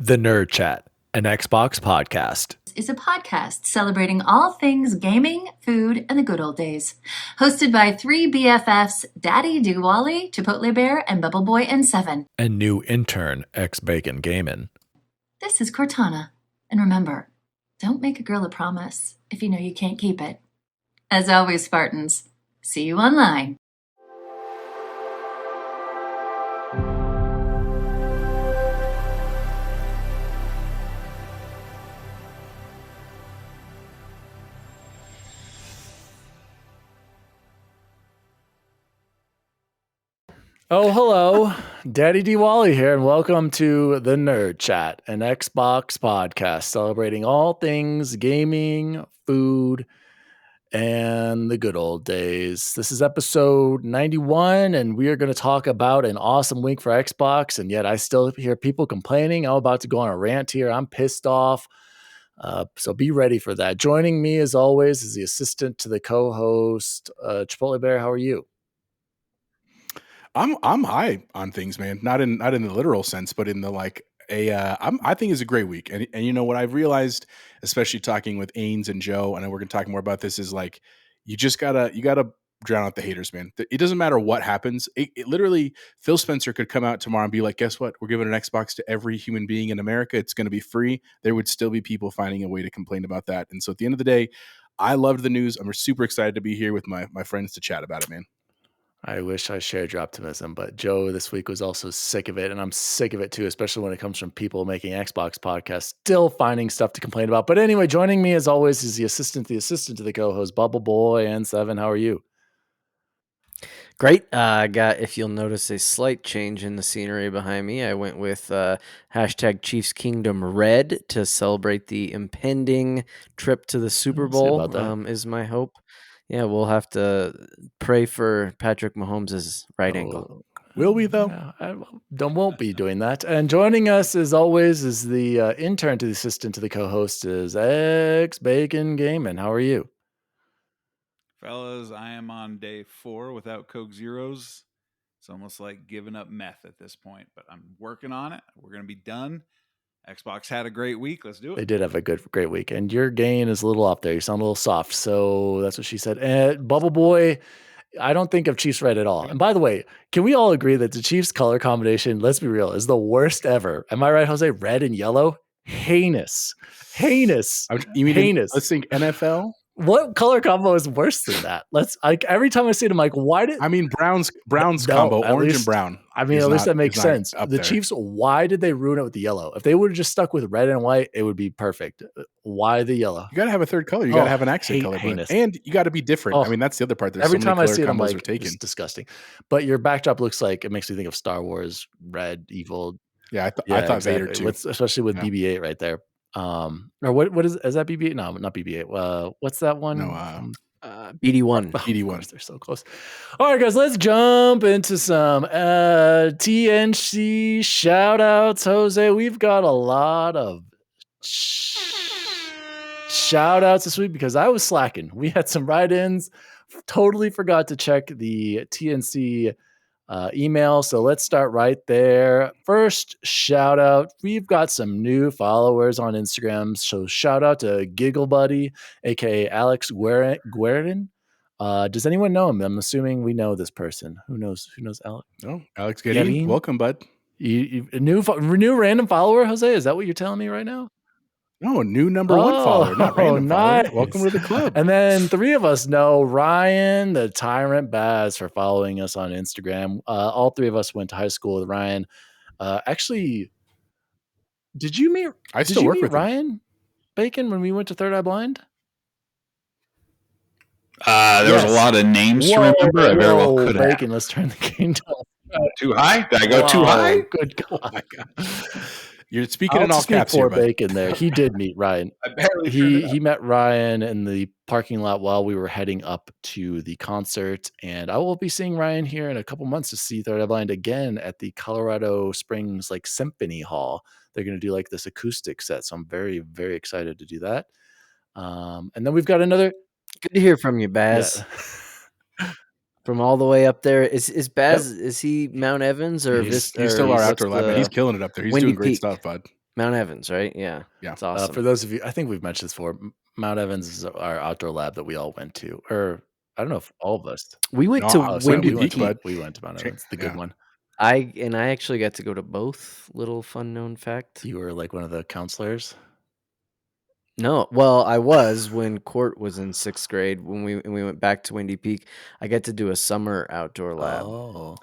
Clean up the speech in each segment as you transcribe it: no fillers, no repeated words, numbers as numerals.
The Nerd Chat, an Xbox podcast. Is a podcast celebrating all things gaming, food, and the good old days. Hosted by three BFFs, DaddyDWALLY, Chipotle Bear, and Bubble Boy and Seven. And new intern, X-Bacon Gaming. This is Cortana. And remember, don't make a girl a promise if you know you can't keep it. As always, Spartans, see you online. Oh, hello. DaddyDWALLY here, and welcome to The Nerd Chat, an Xbox podcast celebrating all things gaming, food, and the good old days. This is episode 91, and we are going to talk about an awesome week for Xbox, and yet I still hear people complaining. I'm about to go on a rant here. I'm pissed off. So be ready for that. Joining me, as always, is the assistant to the co-host, Chipotle Bear. How are you? I'm high on things, man. Not in the literal sense, but in the I think it's a great week. And you know what I've realized, especially talking with Ains and Joe, and we're gonna talk more about this, is like you gotta drown out the haters, man. It doesn't matter what happens. It literally, Phil Spencer could come out tomorrow and be like, guess what? We're giving an Xbox to every human being in America. It's gonna be free. There would still be people finding a way to complain about that. And so at the end of the day, I loved the news. I'm super excited to be here with my friends to chat about it, man. I wish I shared your optimism, but Joe this week was also sick of it, and I'm sick of it too, especially when it comes from people making Xbox podcasts, still finding stuff to complain about. But anyway, joining me as always is the assistant to the co-host, Bubble Boy and Seven. How are you? Great. I got, if you'll notice, a slight change in the scenery behind me. I went with hashtag Chiefs Kingdom Red to celebrate the impending trip to the Super Bowl, is my hope. Yeah, we'll have to pray for Patrick Mahomes' right ankle. Will we, though? I won't be doing that. And joining us, as always, is the intern to the assistant to the co-host, is X-Bacon Gaming. How are you? Fellas, I am on day 4 without Coke Zeros. It's almost like giving up meth at this point, but I'm working on it. We're going to be done. Xbox had a great week. Let's do it. They did have a great week. And your gain is a little off there. You sound a little soft. So that's what she said. And Bubble Boy, I don't think of Chiefs red at all. And by the way, can we all agree that the Chiefs color combination, let's be real, is the worst ever? Am I right, Jose? Red and yellow? Heinous. Heinous. You mean heinous. Let's think NFL? What color combo is worse than that? Every time I see it, I'm like, why did Browns combo, orange and brown. At least that makes sense. The Chiefs, why did they ruin it with the yellow? If they would have just stuck with red and white, it would be perfect. Why the yellow? You got to have a third color. You got to have an accent color. And you got to be different. That's the other part. There's every time I see it, I'm like, it's disgusting. But your backdrop looks like, it makes me think of Star Wars, red, evil. Yeah, I thought exactly. Vader too. Especially with BB-8 right there. Or what is that BB-8? No, not BB-8. What's that one? No, BD1. BD1. They're so close. All right, guys, let's jump into some TNC shout outs. Jose, we've got a lot of shout outs this week because I was slacking. We had some write-ins. Totally forgot to check the TNC email. So let's start right there. First shout out. We've got some new followers on Instagram. So shout out to Giggle Buddy, aka Alex Guerin. Does anyone know him? I'm assuming we know this person. Who knows Alex? No, Alex Guerin. Welcome, bud. You new random follower, Jose? Is that what you're telling me right now? No, new number 1 follower, not random nice. follower. Welcome to the club. And then 3 of us know Ryan, the Tyrant Baz, for following us on Instagram. All 3 of us went to high school with Ryan. Actually, did you meet Ryan Bacon when we went to Third Eye Blind? There was a lot of names to remember. I very well could have. Bacon, let's turn the game down. Too high? Did I go too high? Good God. Oh my God. You're speaking in all caps here, Bacon there. He did meet Ryan. He met Ryan in the parking lot while we were heading up to the concert, and I will be seeing Ryan here in a couple months to see Third Eye Blind again at the Colorado Springs Symphony Hall. They're going to do this acoustic set, so I'm very, very excited to do that. And then we've got another. Good to hear from you, Baz. Yeah. From all the way up there. Is Baz, is he Mount Evans or he's still our outdoor lab, but he's killing it up there. He's doing great stuff, bud. Mount Evans, right? Yeah. Yeah. It's awesome. For those of you, I think we've mentioned this before. Mount Evans is our outdoor lab that we all went to, or I don't know if all of us. We went to Windy Peak. We went to Mount Evans, the good one. I actually got to go to both. Little fun known fact. You were like one of the counselors. No, well, I was when Court was in 6th grade. When we went back to Windy Peak, I got to do a summer outdoor lab. Oh.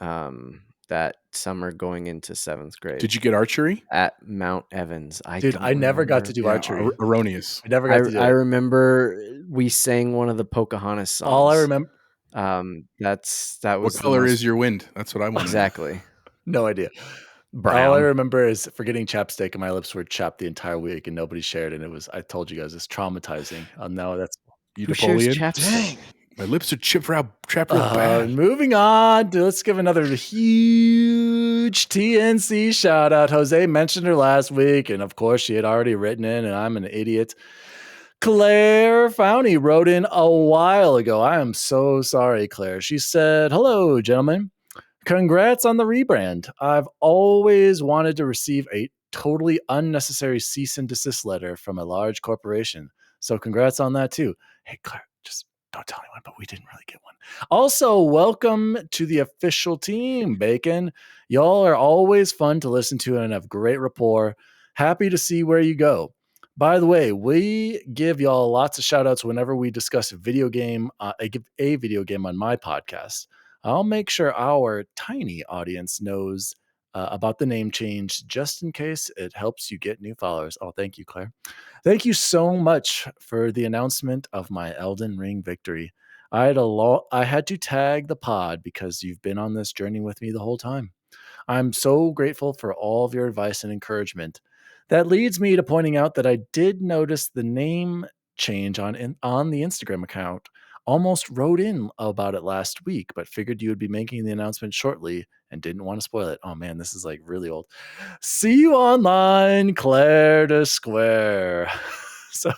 That summer going into 7th grade. Did you get archery at Mount Evans? I never got to do archery. Erroneous. I never got to do it. I remember we sang one of the Pocahontas songs. All I remember. That was. What color is your wind? That's what I want. Exactly. No idea. Brown. All I remember is forgetting chapstick, and my lips were chapped the entire week, and nobody shared. And it was, I told you guys, it's traumatizing. Now that's you, who Napoleon. Shares chapstick? Dang, my lips are chapped real bad. Moving on, let's give another huge TNC shout out. Jose mentioned her last week, and of course, she had already written in, and I'm an idiot. Claire Fowney wrote in a while ago. I am so sorry, Claire. She said, "Hello, gentlemen. Congrats on the rebrand. I've always wanted to receive a totally unnecessary cease and desist letter from a large corporation. So congrats on that too." Hey, Claire, just don't tell anyone, but we didn't really get one. Also, welcome to the official team, Bacon. Y'all are always fun to listen to and have great rapport. Happy to see where you go. By the way, we give y'all lots of shout outs whenever we discuss a video game. I give a video game on my podcast. I'll make sure our tiny audience knows about the name change just in case it helps you get new followers. Oh, thank you, Claire. Thank you so much for the announcement of my Elden Ring victory. I had to tag the pod because you've been on this journey with me the whole time. I'm so grateful for all of your advice and encouragement. That leads me to pointing out that I did notice the name change on the Instagram account. Almost wrote in about it last week, but figured you would be making the announcement shortly and didn't want to spoil it. Oh man, this is like really old. See you online, Claire de Square. So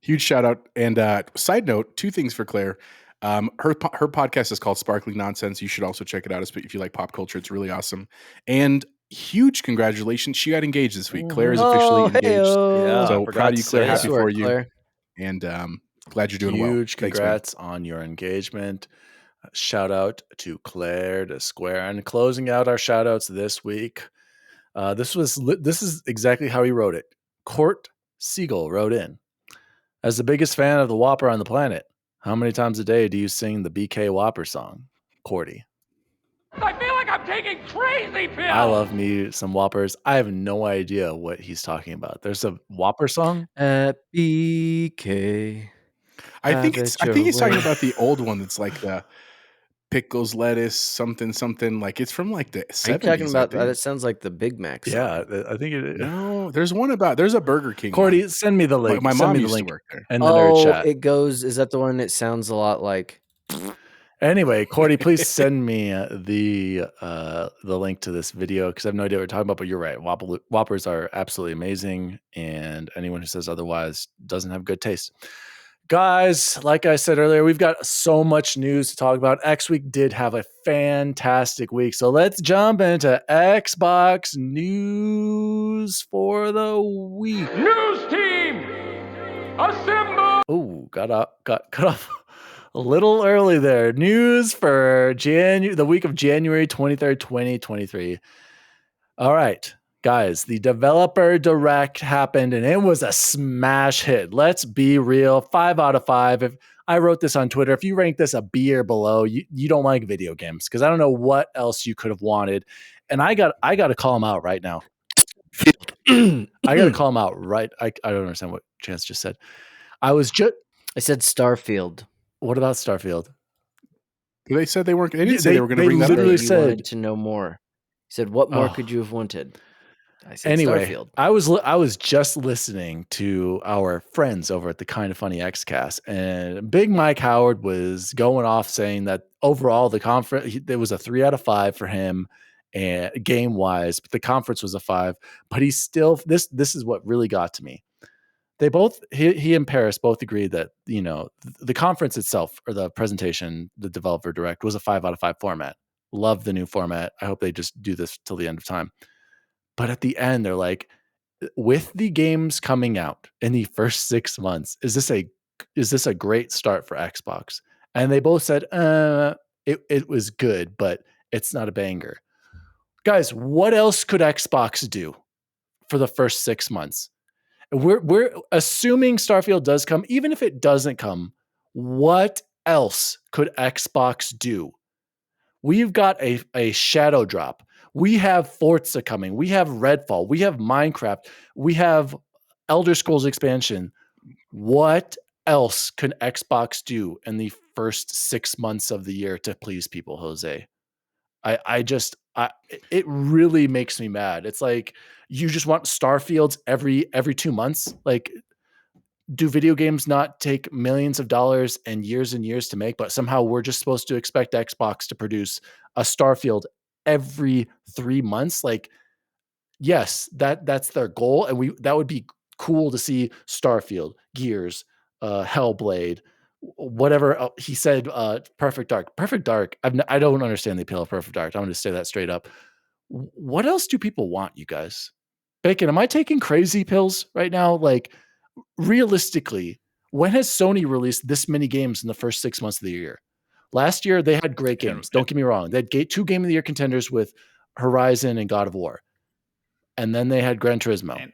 huge shout out. And side note, 2 things for Claire. Her podcast is called Sparkling Nonsense. You should also check it out if you like pop culture. It's really awesome. And huge congratulations. She got engaged this week. Claire is officially engaged. Yeah, so proud of you, Claire. Happy for you. Claire. And glad you're doing well. Huge congrats on your engagement. Shout out to Claire de Square. And closing out our shout outs this week. This is exactly how he wrote it. Court Siegel wrote in. As the biggest fan of the Whopper on the planet, how many times a day do you sing the BK Whopper song? Cordy. I feel like I'm taking crazy pills. I love me some Whoppers. I have no idea what he's talking about. There's a Whopper song? At BK. I think he's talking about the old one that's like the pickles, lettuce, something. Like it's from like the 70s. Are you talking about that? It sounds like the Big Mac song. Yeah, I think it is. No, there's a Burger King. Cordy, one. send me the link. My mom used to work there. And the nerd chat. It goes. Is that the one that sounds a lot like? Anyway, Cordy, please send me the link to this video because I have no idea what we're talking about. But you're right, Whoppers are absolutely amazing, and anyone who says otherwise doesn't have good taste. Guys, like I said earlier, we've got so much news to talk about. X Week did have a fantastic week, so let's jump into Xbox news for the week. News team, assemble! Oh, got cut off a little early there. News for the week of January 23rd, 2023. All right, guys, the Developer Direct happened and it was a smash hit. Let's be real. 5 out of 5. If I wrote this on Twitter, if you rank this a B or below, you don't like video games because I don't know what else you could have wanted. And I got to call him out right now. I got to call him out right. I don't understand what Chance just said. I said Starfield. What about Starfield? They said they weren't. They didn't say they were going to bring that up. Literally said you wanted to know more. He said, "What more could you have wanted?" I said, anyway, Starfield. I was just listening to our friends over at the Kind of Funny Xcast, and Big Mike Howard was going off saying that overall the conference there was a 3 out of 5 for him, and game wise, but the conference was a 5. But he's still this is what really got to me. They both he and Paris both agreed that the conference itself or the presentation, the Developer Direct, was a 5 out of 5 format. Love the new format. I hope they just do this till the end of time. But at the end, they're like, with the games coming out in the first 6 months, is this a great start for Xbox? And they both said, it was good, but it's not a banger. Guys, what else could Xbox do for the first 6 months? We're assuming Starfield does come. Even if it doesn't come, what else could Xbox do? We've got a shadow drop. We have Forza coming. We have Redfall. We have Minecraft. We have Elder Scrolls expansion. What else can Xbox do in the first 6 months of the year to please people, Jose? It really makes me mad. It's like you just want Starfields every 2 months. Like, do video games not take millions of dollars and years to make, but somehow we're just supposed to expect Xbox to produce a Starfield every 3 months? Like, yes, that's their goal, and that would be cool to see Starfield, Gears, Hellblade, whatever he said. Perfect Dark. I don't understand the appeal of Perfect Dark. I'm going to say that straight up. What else do people want, you guys? Bacon, am I taking crazy pills right now? Like, realistically, when has Sony released this many games in the first 6 months of the year? Last year, they had great games. Don't get me wrong. They had 2 Game of the Year contenders with Horizon and God of War. And then they had Gran Turismo. And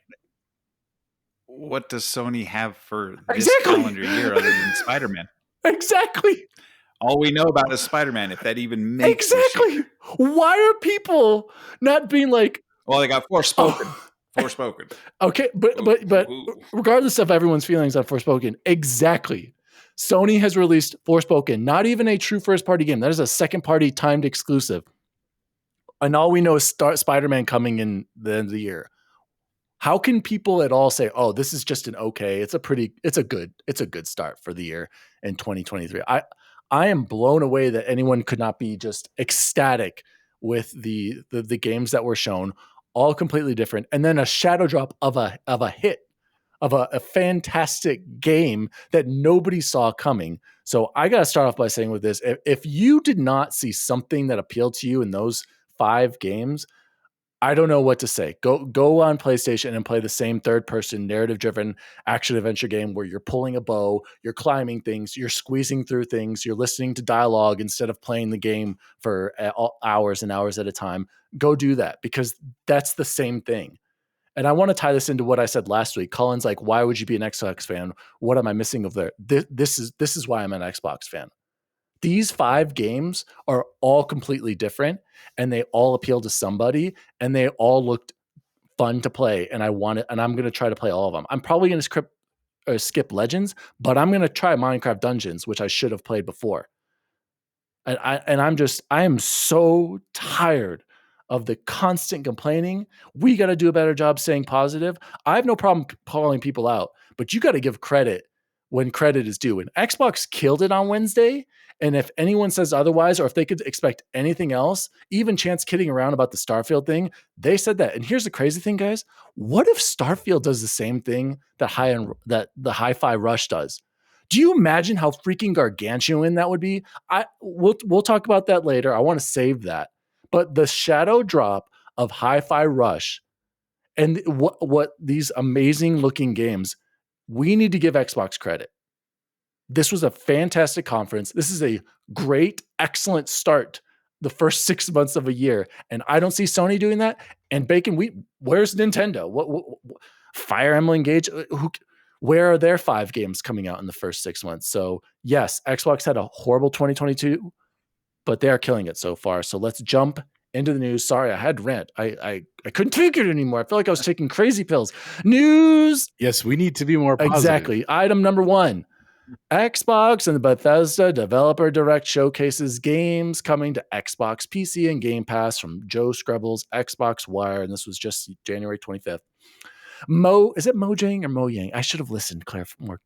what does Sony have for this calendar year other than Spider-Man? Exactly. All we know about is Spider-Man, if that even makes Exactly. Why are people not being like... Well, they got Forspoken. Forspoken. Okay, but regardless of everyone's feelings on Forspoken, exactly. Sony has released Forspoken, not even a true first-party game. That is a second-party timed exclusive. And all we know is Spider-Man coming in the end of the year. How can people at all say, "Oh, this is just an okay"? It's a good start for the year in 2023. I am blown away that anyone could not be just ecstatic with the games that were shown, all completely different, and then a shadow drop of a hit, of a fantastic game that nobody saw coming. So I got to start off by saying with this: if you did not see something that appealed to you in those 5 games, I don't know what to say. Go on PlayStation and play the same third-person narrative-driven action-adventure game where you're pulling a bow, you're climbing things, you're squeezing through things, you're listening to dialogue instead of playing the game for hours and hours at a time. Go do that, because that's the same thing. And I want to tie this into what I said last week. Colin's like, "Why would you be an Xbox fan? What am I missing over there?" This is why I'm an Xbox fan. These 5 games are all completely different, and they all appeal to somebody, and they all looked fun to play. And I'm going to try to play all of them. I'm probably going to skip Legends, but I'm going to try Minecraft Dungeons, which I should have played before. And I am so tired of the constant complaining. We got to do a better job staying positive. I have no problem calling people out, but you got to give credit when credit is due. And Xbox killed it on Wednesday. And if anyone says otherwise, or if they could expect anything else, even Chance kidding around about the Starfield thing, they said that. And here's the crazy thing, guys. What if Starfield does the same thing that the HiFi Rush does? Do you imagine how freaking gargantuan that would be? We'll talk about that later. I want to save that. But the shadow drop of HiFi Rush and what these amazing looking games, we need to give Xbox credit. This was a fantastic conference. This is a great, excellent start the first 6 months of a year. And I don't see Sony doing that. And Bacon, where's Nintendo? What Fire Emblem Engage? Where are their 5 games coming out in the first 6 months? So yes, Xbox had a horrible 2022, but they are killing it so far. So let's jump into the news. Sorry, I had to rant. I couldn't take it anymore. I feel like I was taking crazy pills. News. Yes, we need to be more positive. Exactly. Item number 1. Xbox and the Bethesda Developer Direct showcases games coming to Xbox, PC, and Game Pass from Joe Screbbles' Xbox Wire, and this was just January 25th. Is it Mojang or Mojang? I should have listened, Claire, more.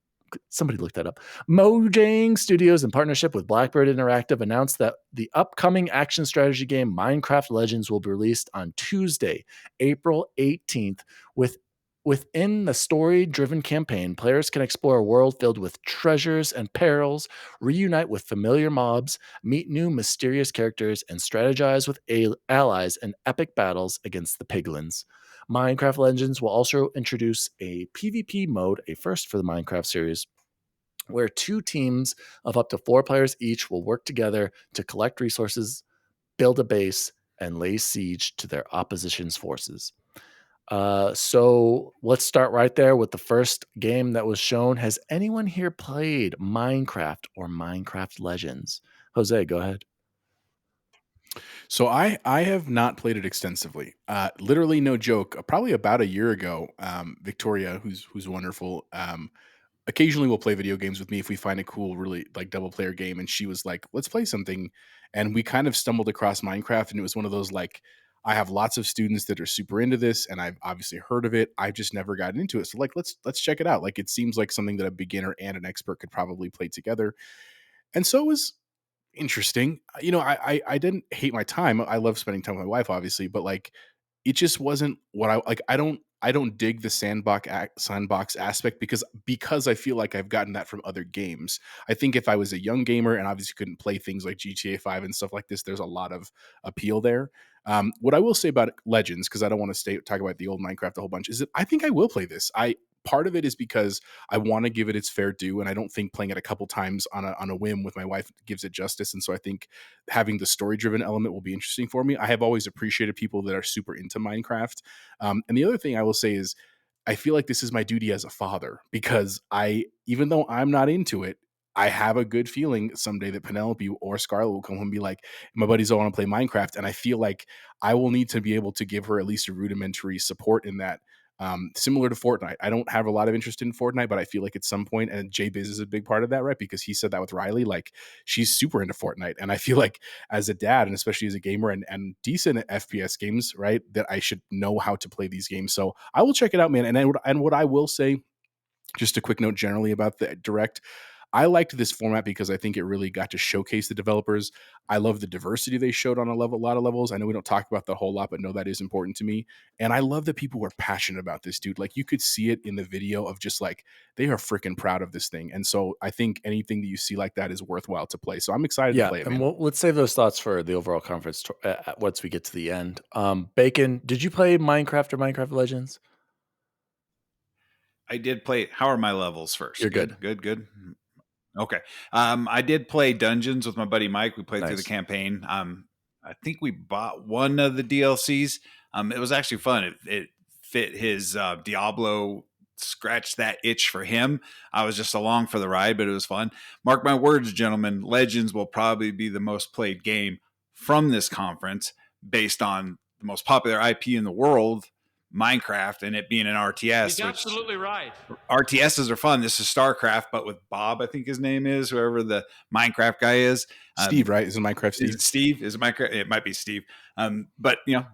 Somebody looked that up. Mojang Studios, in partnership with Blackbird Interactive, announced that the upcoming action strategy game Minecraft Legends will be released on Tuesday, April 18th, Within the story-driven campaign, players can explore a world filled with treasures and perils, reunite with familiar mobs, meet new mysterious characters, and strategize with allies in epic battles against the piglins. Minecraft Legends will also introduce a PvP mode, a first for the Minecraft series, where 2 teams of up to 4 players each will work together to collect resources, build a base, and lay siege to their opposition's forces. So let's start right there with the first game that was shown. Has anyone here played Minecraft or Minecraft Legends? Jose, go ahead. So I have not played it extensively. Literally, no joke. Probably about a year ago, Victoria, who's wonderful, occasionally will play video games with me if we find a cool, really like double player game. And she was like, "Let's play something," and we kind of stumbled across Minecraft, and it was one of those like. I have lots of students that are super into this, and I've obviously heard of it. I've just never gotten into it. So like, let's check it out. Like, it seems like something that a beginner and an expert could probably play together. And so it was interesting. I didn't hate my time. I love spending time with my wife, obviously, but like it just wasn't what I like. I don't dig the sandbox aspect because I feel like I've gotten that from other games. I think if I was a young gamer and obviously couldn't play things like GTA 5 and stuff like this, there's a lot of appeal there. What I will say about Legends, because I don't want to talk about the old Minecraft a whole bunch, is that I think I will play this. I Part of it is because I want to give it its fair due, and I don't think playing it a couple times on a whim with my wife gives it justice. And so I think having the story driven element will be interesting for me. I have always appreciated people that are super into Minecraft. And the other thing I will say is I feel like this is my duty as a father, because even though I'm not into it, I have a good feeling someday that Penelope or Scarlett will come home and be like, my buddies all want to play Minecraft. And I feel like I will need to be able to give her at least a rudimentary support in that. Similar to Fortnite. I don't have a lot of interest in Fortnite, but I feel like at some point, and J-Biz is a big part of that, right? Because he said that with Riley, like she's super into Fortnite. And I feel like as a dad, and especially as a gamer and decent at FPS games, right, that I should know how to play these games. So I will check it out, man. And what I will say, just a quick note generally about the direct, I liked this format because I think it really got to showcase the developers. I love the diversity they showed on a lot of levels. I know we don't talk about that a whole lot, but no, that is important to me. And I love that people were passionate about this, dude. Like, you could see it in the video of just like they are freaking proud of this thing. And so I think anything that you see like that is worthwhile to play. So I'm excited to play it, man. And let's save those thoughts for the overall conference once we get to the end. Bacon, did you play Minecraft or Minecraft Legends? I did play. How are my levels first? You're good. Good. Okay. I did play Dungeons with my buddy Mike. We played through the campaign. I think we bought one of the DLCs. It was actually fun. It fit his Diablo, scratched that itch for him. I was just along for the ride, but it was fun. Mark my words, gentlemen, Legends will probably be the most played game from this conference based on the most popular IP in the world, Minecraft, and it being an RTS. He's absolutely right. RTSs are fun. This is StarCraft, but with Bob, I think his name is, whoever the Minecraft guy is. Steve, right? Is it Minecraft Steve? Is it Steve? Is it Minecraft? It might be Steve. But you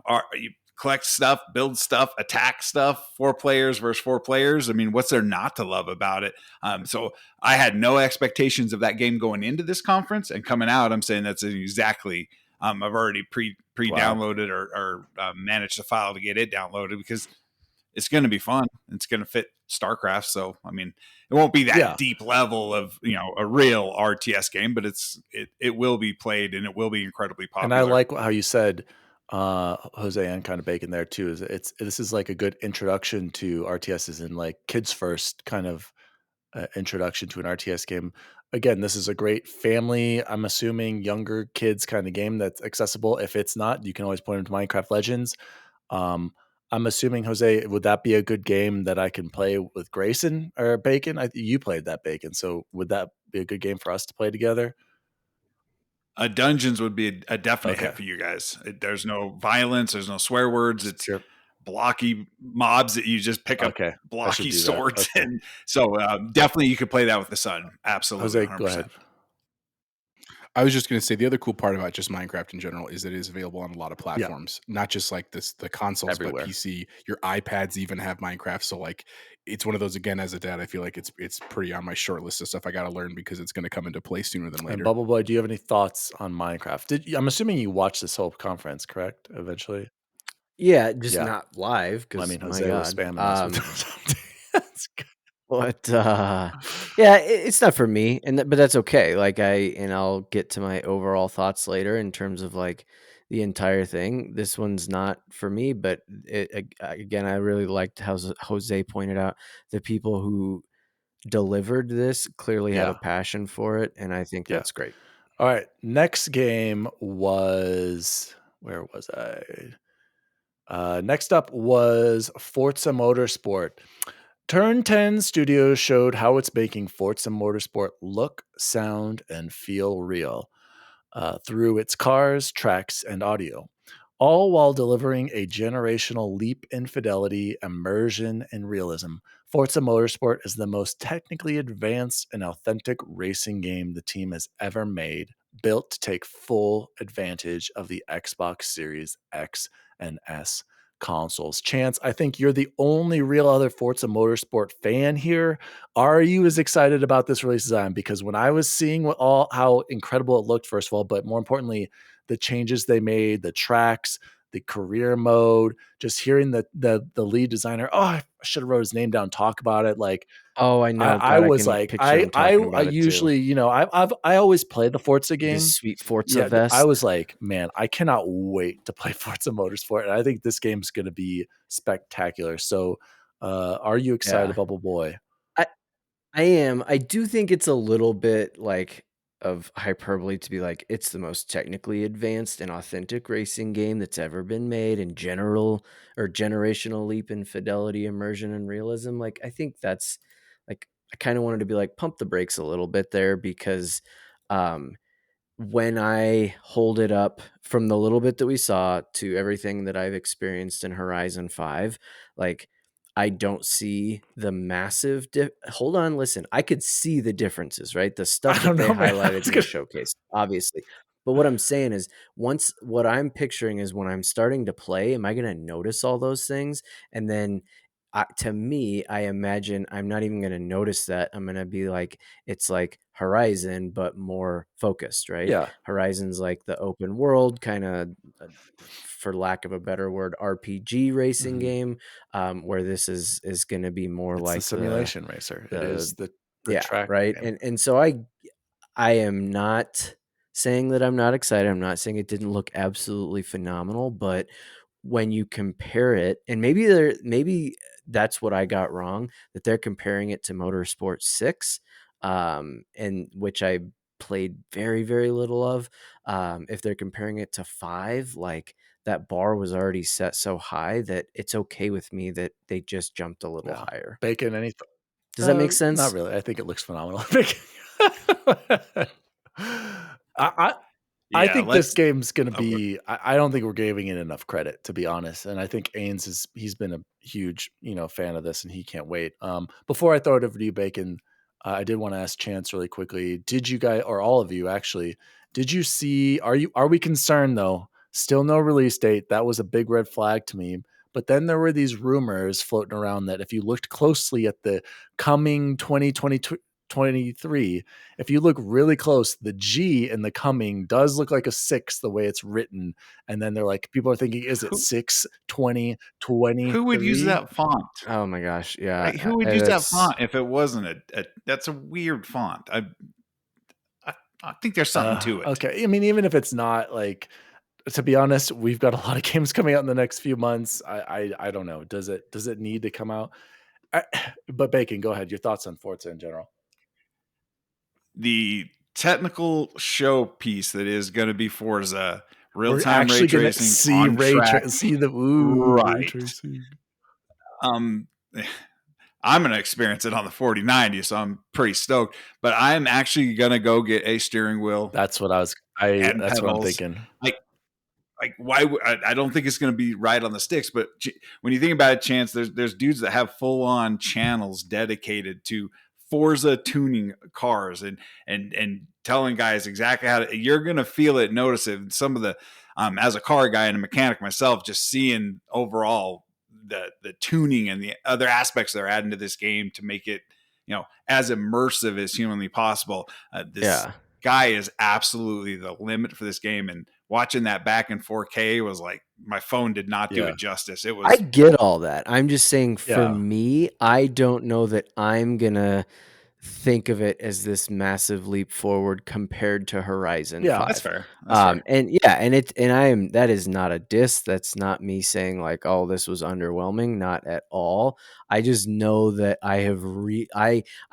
collect stuff, build stuff, attack stuff, 4 players versus 4 players. I mean, what's there not to love about it? So I had no expectations of that game going into this conference, and coming out, I'm saying that's exactly. I've already pre-downloaded or managed the file to get it downloaded because it's going to be fun. It's going to fit StarCraft. So, I mean, it won't be that deep level of, a real RTS game, but it will be played and it will be incredibly popular. And I like how you said, Jose, and kind of Bacon there too, is this is like a good introduction to RTSs and like kids first kind of introduction to an RTS game. Again, this is a great family, I'm assuming younger kids kind of game that's accessible. If it's not, you can always point them to Minecraft Legends. I'm assuming, Jose, would that be a good game that I can play with Grayson or Bacon? You played that, Bacon. So would that be a good game for us to play together? Dungeons would be a definite hit for you guys. There's no violence. There's no swear words. It's blocky mobs that you just pick up blocky swords. Okay. And so definitely you could play that with the son. Absolutely. Jose, 100%. Go ahead. I was just going to say the other cool part about just Minecraft in general is that it is available on a lot of platforms, not just like the consoles, everywhere. But PC. Your iPads even have Minecraft. So like, it's one of those, again, as a dad, I feel like it's pretty on my short list of stuff I got to learn because it's going to come into play sooner than later. And Bubble Boy, do you have any thoughts on Minecraft? I'm assuming you watched this whole conference, correct? Eventually. Yeah, just not live because Jose was spamming us with that's good. But yeah, it's not for me, but that's okay. Like I'll get to my overall thoughts later in terms of like the entire thing. This one's not for me, but again, I really liked how Jose pointed out the people who delivered this clearly have a passion for it, and I think that's great. All right, next game was, where was I? Next up was Forza Motorsport. Turn 10 Studios showed how it's making Forza Motorsport look, sound, and feel real through its cars, tracks, and audio, all while delivering a generational leap in fidelity, immersion, and realism. Forza Motorsport is the most technically advanced and authentic racing game the team has ever made, built to take full advantage of the Xbox Series X and S consoles. Chance, I think you're the only real other Forza Motorsport fan here. Are you as excited about this release as I am? Because when I was seeing how incredible it looked, first of all, but more importantly, the changes they made, the tracks, the career mode, just hearing the lead designer, I should have wrote his name down, talk about it. Like, I know. I was like, I usually, I always play the Forza game. This sweet Forza vest. I was like, man, I cannot wait to play Forza Motorsport. And I think this game's going to be spectacular. So are you excited, Bubble Boy? I am. I do think it's a little bit like of hyperbole to be like, it's the most technically advanced and authentic racing game that's ever been made in general, or generational leap in fidelity, immersion, and realism. Like, I think that's like, I kind of wanted to be like, pump the brakes a little bit there, because when I hold it up from the little bit that we saw to everything that I've experienced in Horizon 5, like, I don't see the massive hold on, listen. I could see the differences, right? The stuff that they highlighted in the showcase, obviously. But what I'm saying is, what I'm picturing is when I'm starting to play, am I going to notice all those things? And then to me, I imagine I'm not even going to notice that. I'm going to be like, it's like Horizon, but more focused, right? Yeah. Horizon's like the open world kind of, for lack of a better word, RPG racing game, where this is going to be more like the simulation racer. It is the track, right? game. And so I am not saying that I'm not excited. I'm not saying it didn't look absolutely phenomenal, but when you compare it, and maybe that's what I got wrong, that they're comparing it to Motorsport 6, and which I played very, very little of. If they're comparing it to 5, like, that bar was already set so high that it's okay with me that they just jumped a little higher. Bacon, does that make sense? Not really. I think it looks phenomenal. I think this game's going to be, I don't think we're giving it enough credit, to be honest. And I think Ains he's been a huge, fan of this, and he can't wait. Before I throw it over to you, Bacon, I did want to ask Chance really quickly. Did you guys, or all of you actually, did you see, are we concerned though? Still no release date. That was a big red flag to me. But then there were these rumors floating around that if you looked closely at the coming 2023, if you look really close, the G in the coming does look like a 6 the way it's written. And then they're like, people are thinking, is it 6, 20, 20? Who would use that font? Oh my gosh. Yeah. Like, who would use that font if it wasn't that's a weird font. I think there's something to it. Okay. I mean, even if it's not, like, to be honest, we've got a lot of games coming out in the next few months. I don't know. Does it need to come out? But Bacon, go ahead. Your thoughts on Forza in general. The technical showpiece that is going to be Forza, real-time ray tracing, see ray tracing. I'm going to experience it on the 4090, so I'm pretty stoked. But I'm actually going to go get a steering wheel. That's what that's pedals. What I'm thinking. Like why? I don't think it's going to be right on the sticks. But when you think about it, Chance, there's dudes that have full-on channels dedicated to Forza tuning cars and telling guys exactly how to. You're going to feel it, notice it. Some of the as a car guy and a mechanic myself, just seeing overall the tuning and the other aspects they're adding to this game to make it, as immersive as humanly possible. This guy is absolutely the limit for this game, and watching that back in 4K was like, my phone did not do it justice. It was. I get all that. I'm just saying, for me, I don't know that I'm gonna think of it as this massive leap forward compared to Horizon 5. That's fair. That's fair. That is not a diss. That's not me saying like, oh, this was underwhelming. Not at all. I just know that I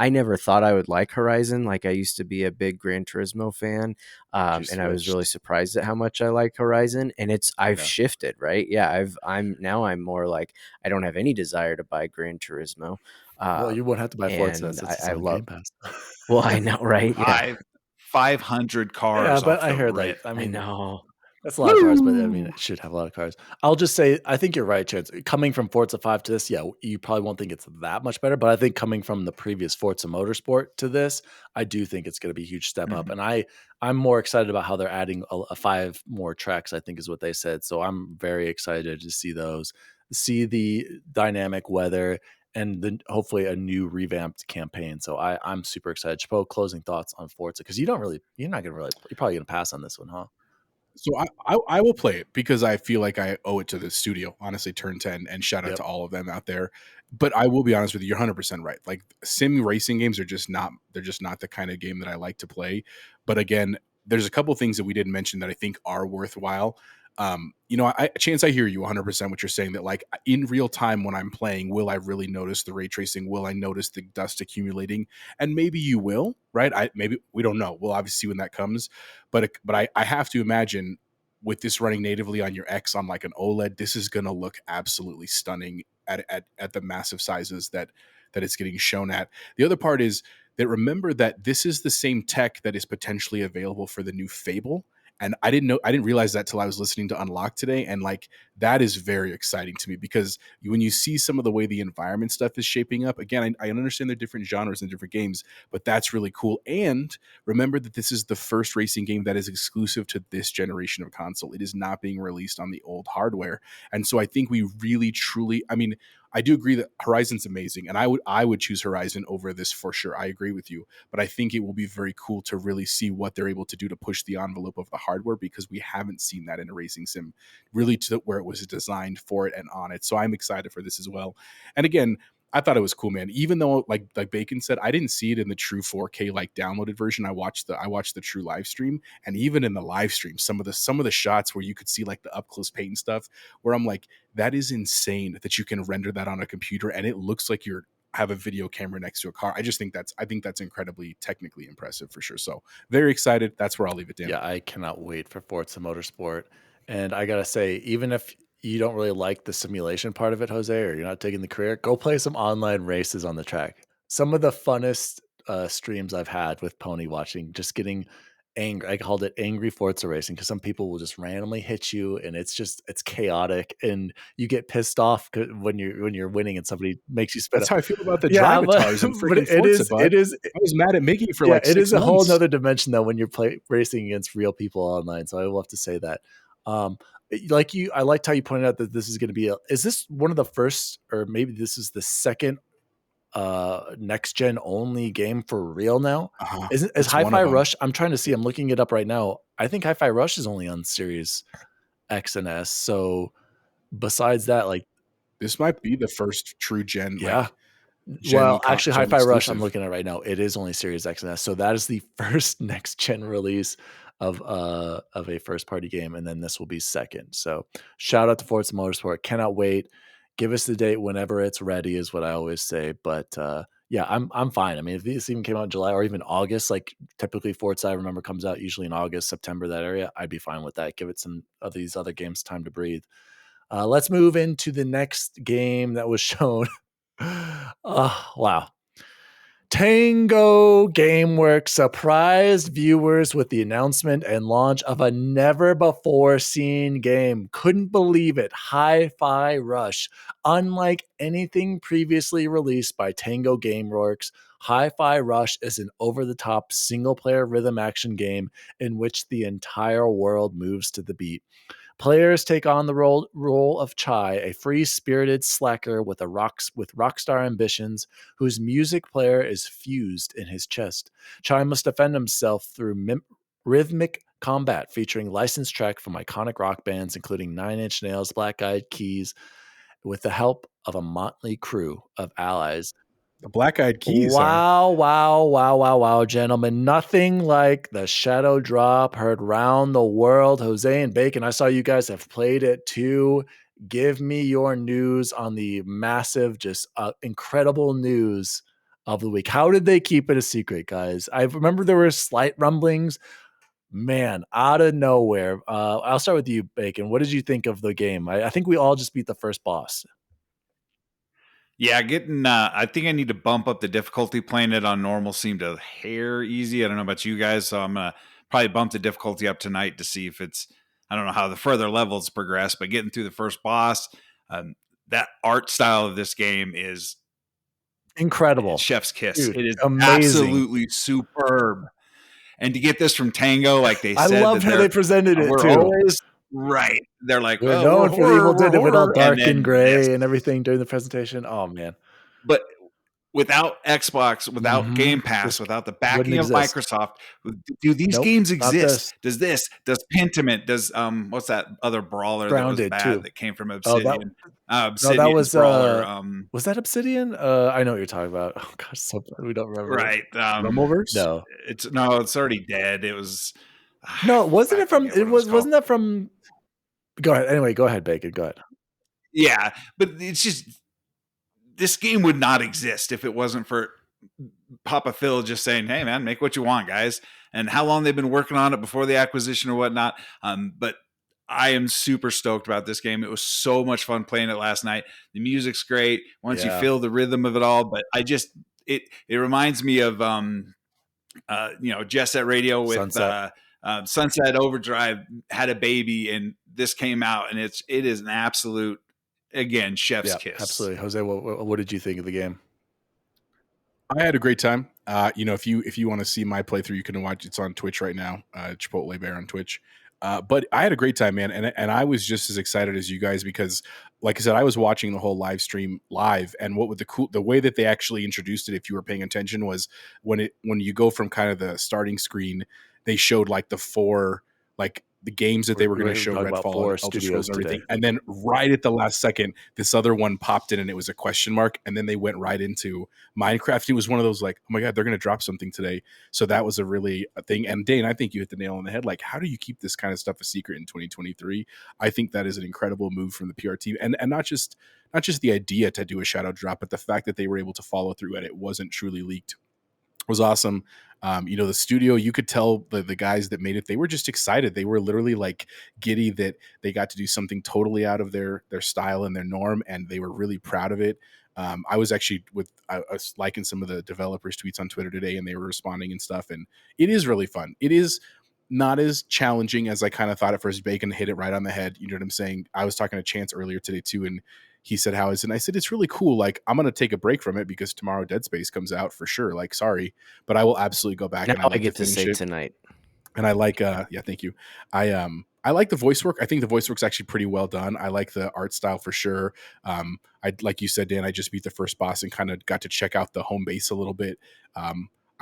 never thought I would like Horizon. Like, I used to be a big Gran Turismo fan, and I was really surprised at how much I like Horizon. And I've shifted, right? Yeah, I'm more like, I don't have any desire to buy Gran Turismo. Well, you won't have to buy Forza since I love Game Pass. Well, I know, right? Yeah. 500 cars. Yeah, but off I the heard rip. like, I mean, know. that's a lot of cars, but I mean, it should have a lot of cars. I'll just say, I think you're right, Chance. Coming from Forza 5 to this, yeah, you probably won't think it's that much better, but I think coming from the previous Forza Motorsport to this, I do think it's going to be a huge step up. And I'm more excited about how they're adding a 5 more tracks, I think is what they said. So I'm very excited to see those, see the dynamic weather, and then hopefully a new revamped campaign. So I'm super excited. Chapo, closing thoughts on Forza, because you're probably gonna pass on this one, huh? So I will play it because I feel like I owe it to the studio. Honestly, Turn 10, and shout out to all of them out there. But I will be honest with you, you're 100% right. Like, sim racing games are just not the kind of game that I like to play. But again, there's a couple things that we didn't mention that I think are worthwhile. Chance, I hear you 100% what you're saying, that like in real time when I'm playing, will I really notice the ray tracing? Will I notice the dust accumulating? And maybe you will, right? Maybe we don't know. We'll obviously see when that comes. But I have to imagine with this running natively on your X on like an OLED, this is going to look absolutely stunning at the massive sizes that it's getting shown at. The other part is that remember that this is the same tech that is potentially available for the new Fable. And I didn't realize that till I was listening to Unlock today. And like, that is very exciting to me, because when you see some of the way the environment stuff is shaping up, again, I understand they're different genres and different games, but that's really cool. And remember that this is the first racing game that is exclusive to this generation of console. It is not being released on the old hardware. And so I think we really, truly, I mean, I do agree that Horizon's amazing, and I would choose Horizon over this for sure. I agree with you, but I think it will be very cool to really see what they're able to do to push the envelope of the hardware, because we haven't seen that in a racing sim really to where it was designed for it and on it. So I'm excited for this as well. And again, I thought it was cool, man. Even though, like Bacon said, I didn't see it in the true 4K like downloaded version. I watched the true live stream, and even in the live stream, some of the shots where you could see like the up close paint and stuff, where I'm like, that is insane that you can render that on a computer and it looks like you're have a video camera next to a car. I think that's incredibly technically impressive for sure. So very excited. That's where I'll leave it, Dan. Yeah, I cannot wait for Forza Motorsport. And I gotta say, even if you don't really like the simulation part of it, Jose, or you're not taking the career, go play some online races on the track. Some of the funnest streams I've had with Pony watching, just getting angry. I called it angry Forza racing, because some people will just randomly hit you, and it's chaotic, and you get pissed off when you're winning and somebody makes you spit. That's how I feel about the Drivatars and freaking Forza. It is. I was mad at Mickey for like 6 months. It is a whole nother dimension though when you're racing against real people online. So I will have to say that. I liked how you pointed out that this is going to be is this one of the first, or maybe this is the second next gen only game for real now? Is HiFi Rush? I'm trying to see. I'm looking it up right now. I think HiFi Rush is only on Series X and S. So besides that, like, this might be the first true gen. Yeah. Actually, HiFi Rush, I'm looking at right now, it is only Series X and S. So that is the first next gen release of a first party game, and then this will be second. So shout out to Forza Motorsport. Cannot wait. Give us the date whenever it's ready, is what I always say. But yeah, I'm fine. I mean, if this even came out in July or even August, like typically Forza, I remember, comes out usually in August, September, that area, I'd be fine with that. Give it some of these other games time to breathe. Let's move into the next game that was shown. Oh, wow. Tango Gameworks surprised viewers with the announcement and launch of a never-before-seen game. Couldn't believe it. HiFi Rush. Unlike anything previously released by Tango Gameworks, HiFi Rush is an over-the-top single-player rhythm action game in which the entire world moves to the beat. Players take on the role of Chai, a free-spirited slacker with rockstar ambitions, whose music player is fused in his chest. Chai must defend himself through rhythmic combat, featuring licensed tracks from iconic rock bands, including Nine Inch Nails, Black Eyed Keys, with the help of a motley crew of allies. The Black-Eyed Keys. Wow, gentlemen. Nothing like the Shadow Drop heard round the world. Jose and Bacon, I saw you guys have played it too. Give me your news on the massive, just incredible news of the week. How did they keep it a secret, guys? I remember there were slight rumblings. Man, out of nowhere. I'll start with you, Bacon. What did you think of the game? I think we all just beat the first boss. Yeah, I think I need to bump up the difficulty. Playing it on normal seemed a hair easy. I don't know about you guys, so I'm going to probably bump the difficulty up tonight to see if I don't know how the further levels progress, but getting through the first boss, that art style of this game is incredible. Chef's kiss. Dude, it is amazing. Absolutely superb. And to get this from Tango, like they said, I loved how they presented it too. Always right. They're like, we're known for the Evil Dead with all dark and gray and everything during the presentation. Oh man. But without Xbox, without Game Pass, without the backing of Microsoft, do these games exist? Does Pentiment, does what's that other brawler Grounded that was bad too. that came from Obsidian? No, that was brawler. Was that Obsidian? I know what you're talking about. Oh gosh, so bad we don't remember. Right. Rumbleverse? No. It's already dead. It was No, wasn't it from wasn't that from Go ahead. Anyway, go ahead, Bacon. Go ahead. Yeah, but it's just this game would not exist if it wasn't for Papa Phil just saying, "Hey, man, make what you want, guys." And how long they've been working on it before the acquisition or whatnot. But I am super stoked about this game. It was so much fun playing it last night. The music's great once you feel the rhythm of it all. But it reminds me of Jet Set Radio with Sunset Overdrive had a baby, and this came out, and it is an absolute, again, chef's kiss. Absolutely. Jose, what did you think of the game? I had a great time. If you want to see my playthrough, you can watch. It's on Twitch right now. Chipotle Bear on Twitch. But I had a great time, man, and I was just as excited as you guys because, like I said, I was watching the whole live stream live, and what with the way that they actually introduced it, if you were paying attention, was when you go from kind of the starting screen, they showed like the four the games that they were going to show, Redfall, Elder Scrolls, and everything. And then right at the last second, this other one popped in and it was a question mark. And then they went right into Minecraft. It was one of those like, oh my God, they're going to drop something today. So that was a thing. And Dane, I think you hit the nail on the head. Like, how do you keep this kind of stuff a secret in 2023? I think that is an incredible move from the PR team. And not just the idea to do a shadow drop, but the fact that they were able to follow through and it wasn't truly leaked was awesome. The studio, you could tell the guys that made it, they were just excited. They were literally like giddy that they got to do something totally out of their style and their norm, and they were really proud of it. I was actually I was liking some of the developers' tweets on Twitter today, and they were responding and stuff, and it is really fun. It is not as challenging as I kind of thought at first. Bacon hit it right on the head. You know what I'm saying? I was talking to Chance earlier today too, and he said, how is it? And I said, it's really cool. Like, I'm going to take a break from it because tomorrow Dead Space comes out for sure. Like, sorry, but I will absolutely go back. Now and I get to say tonight. And I like, thank you. I like the voice work. I think the voice work's actually pretty well done. I like the art style for sure. Like you said, Dan, I just beat the first boss and kind of got to check out the home base a little bit. I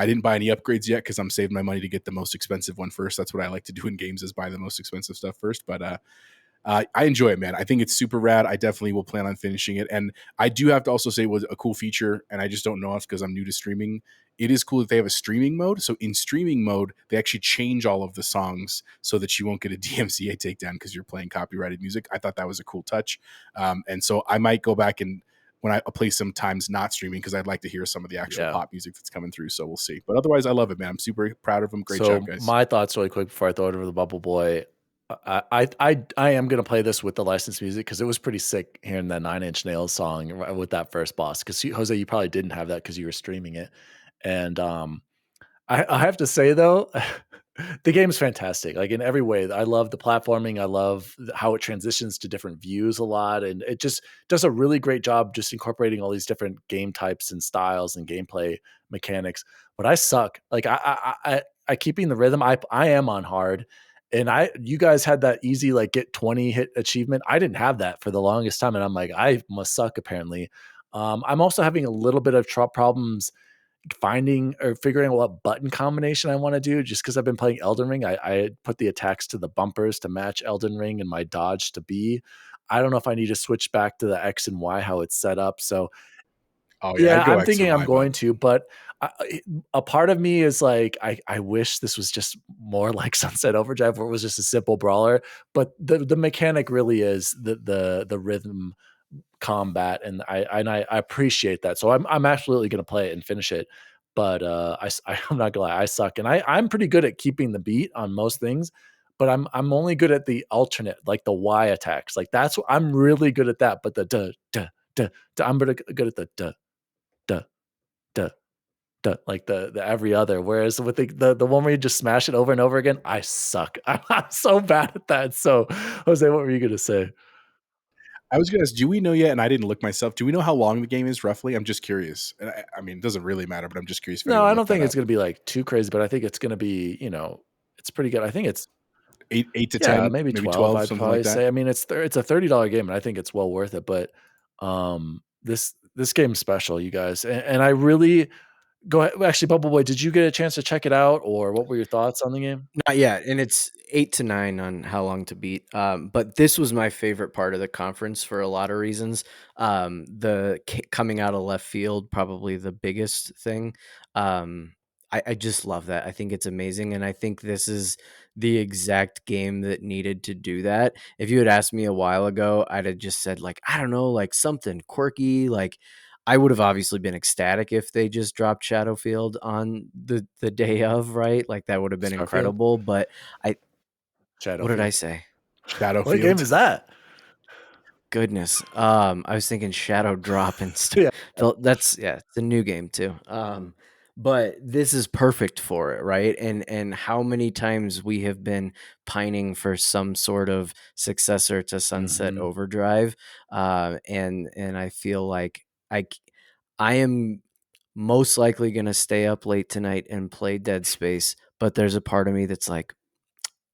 didn't buy any upgrades yet because I'm saving my money to get the most expensive one first. That's what I like to do in games, is buy the most expensive stuff first. But I enjoy it, man. I think it's super rad. I definitely will plan on finishing it. And I do have to also say it was a cool feature, and I just don't know if because I'm new to streaming. It is cool that they have a streaming mode. So in streaming mode, they actually change all of the songs so that you won't get a DMCA takedown because you're playing copyrighted music. I thought that was a cool touch. And so I might go back and when I play sometimes not streaming because I'd like to hear some of the actual pop music that's coming through. So we'll see. But otherwise, I love it, man. I'm super proud of them. Great job, guys. My thoughts really quick before I throw it over the Bubble Boy. I am going to play this with the licensed music because it was pretty sick hearing that 9 Inch Nails song with that first boss. Because Jose, you probably didn't have that because you were streaming it. And I have to say though, the game is fantastic. Like in every way, I love the platforming. I love how it transitions to different views a lot, and it just does a really great job just incorporating all these different game types and styles and gameplay mechanics. But I suck. Like I keeping the rhythm. I am on hard. And you guys had that easy, like get 20 hit achievement. I didn't have that for the longest time. And I'm like, I must suck apparently. I'm also having a little bit of problems finding or figuring out what button combination I want to do just because I've been playing Elden Ring. I put the attacks to the bumpers to match Elden Ring and my dodge to B. I don't know if I need to switch back to the X and Y, how it's set up. So Oh Yeah, I'd go I'm thinking I'm XY, going but to, but a part of me is like, I wish this was just more like Sunset Overdrive, where it was just a simple brawler. But the mechanic really is the rhythm combat, and I appreciate that. So I'm absolutely going to play it and finish it. But I'm not gonna lie, I suck, and I'm pretty good at keeping the beat on most things. But I'm only good at the alternate, like the Y attacks. Like that's what I'm really good at that. But the duh duh duh, duh I'm good at the duh duh duh duh, like the every other. Whereas with the one where you just smash it over and over again, I suck. I'm so bad at that. So Jose, what were you gonna say? I was going to ask, do we know yet? And I didn't look myself. Do we know how long the game is roughly? I'm just curious. And I mean, it doesn't really matter, but I'm just curious if No, anyone I don't looked that think it's up. gonna be like too crazy, but I think it's gonna be, it's pretty good. I think it's 8 to yeah, 10, maybe maybe 12, 12, I'd something probably like that. say. I mean, it's a $30 game, and I think it's well worth it. But this game's special, you guys. And I really go ahead. Actually, Bubble Boy, did you get a chance to check it out, or what were your thoughts on the game? Not yet, and it's 8 to 9 on how long to beat. But this was my favorite part of the conference for a lot of reasons. Coming out of left field, probably the biggest thing. I just love that. I think it's amazing, and I think this is the exact game that needed to do that. If you had asked me a while ago, I'd have just said like, I don't know, like something quirky, like I would have obviously been ecstatic if they just dropped Shadowfield on the day of, right? Like that would have been Starfield? incredible. But what did I Shadowfield. say? What game Shadowfield. is that? Goodness. I was thinking Shadow Drop and stuff. Yeah. It's a new game too. But this is perfect for it, right? And how many times we have been pining for some sort of successor to Sunset Mhm. Overdrive. And I feel like I am most likely going to stay up late tonight and play Dead Space, but there's a part of me that's like,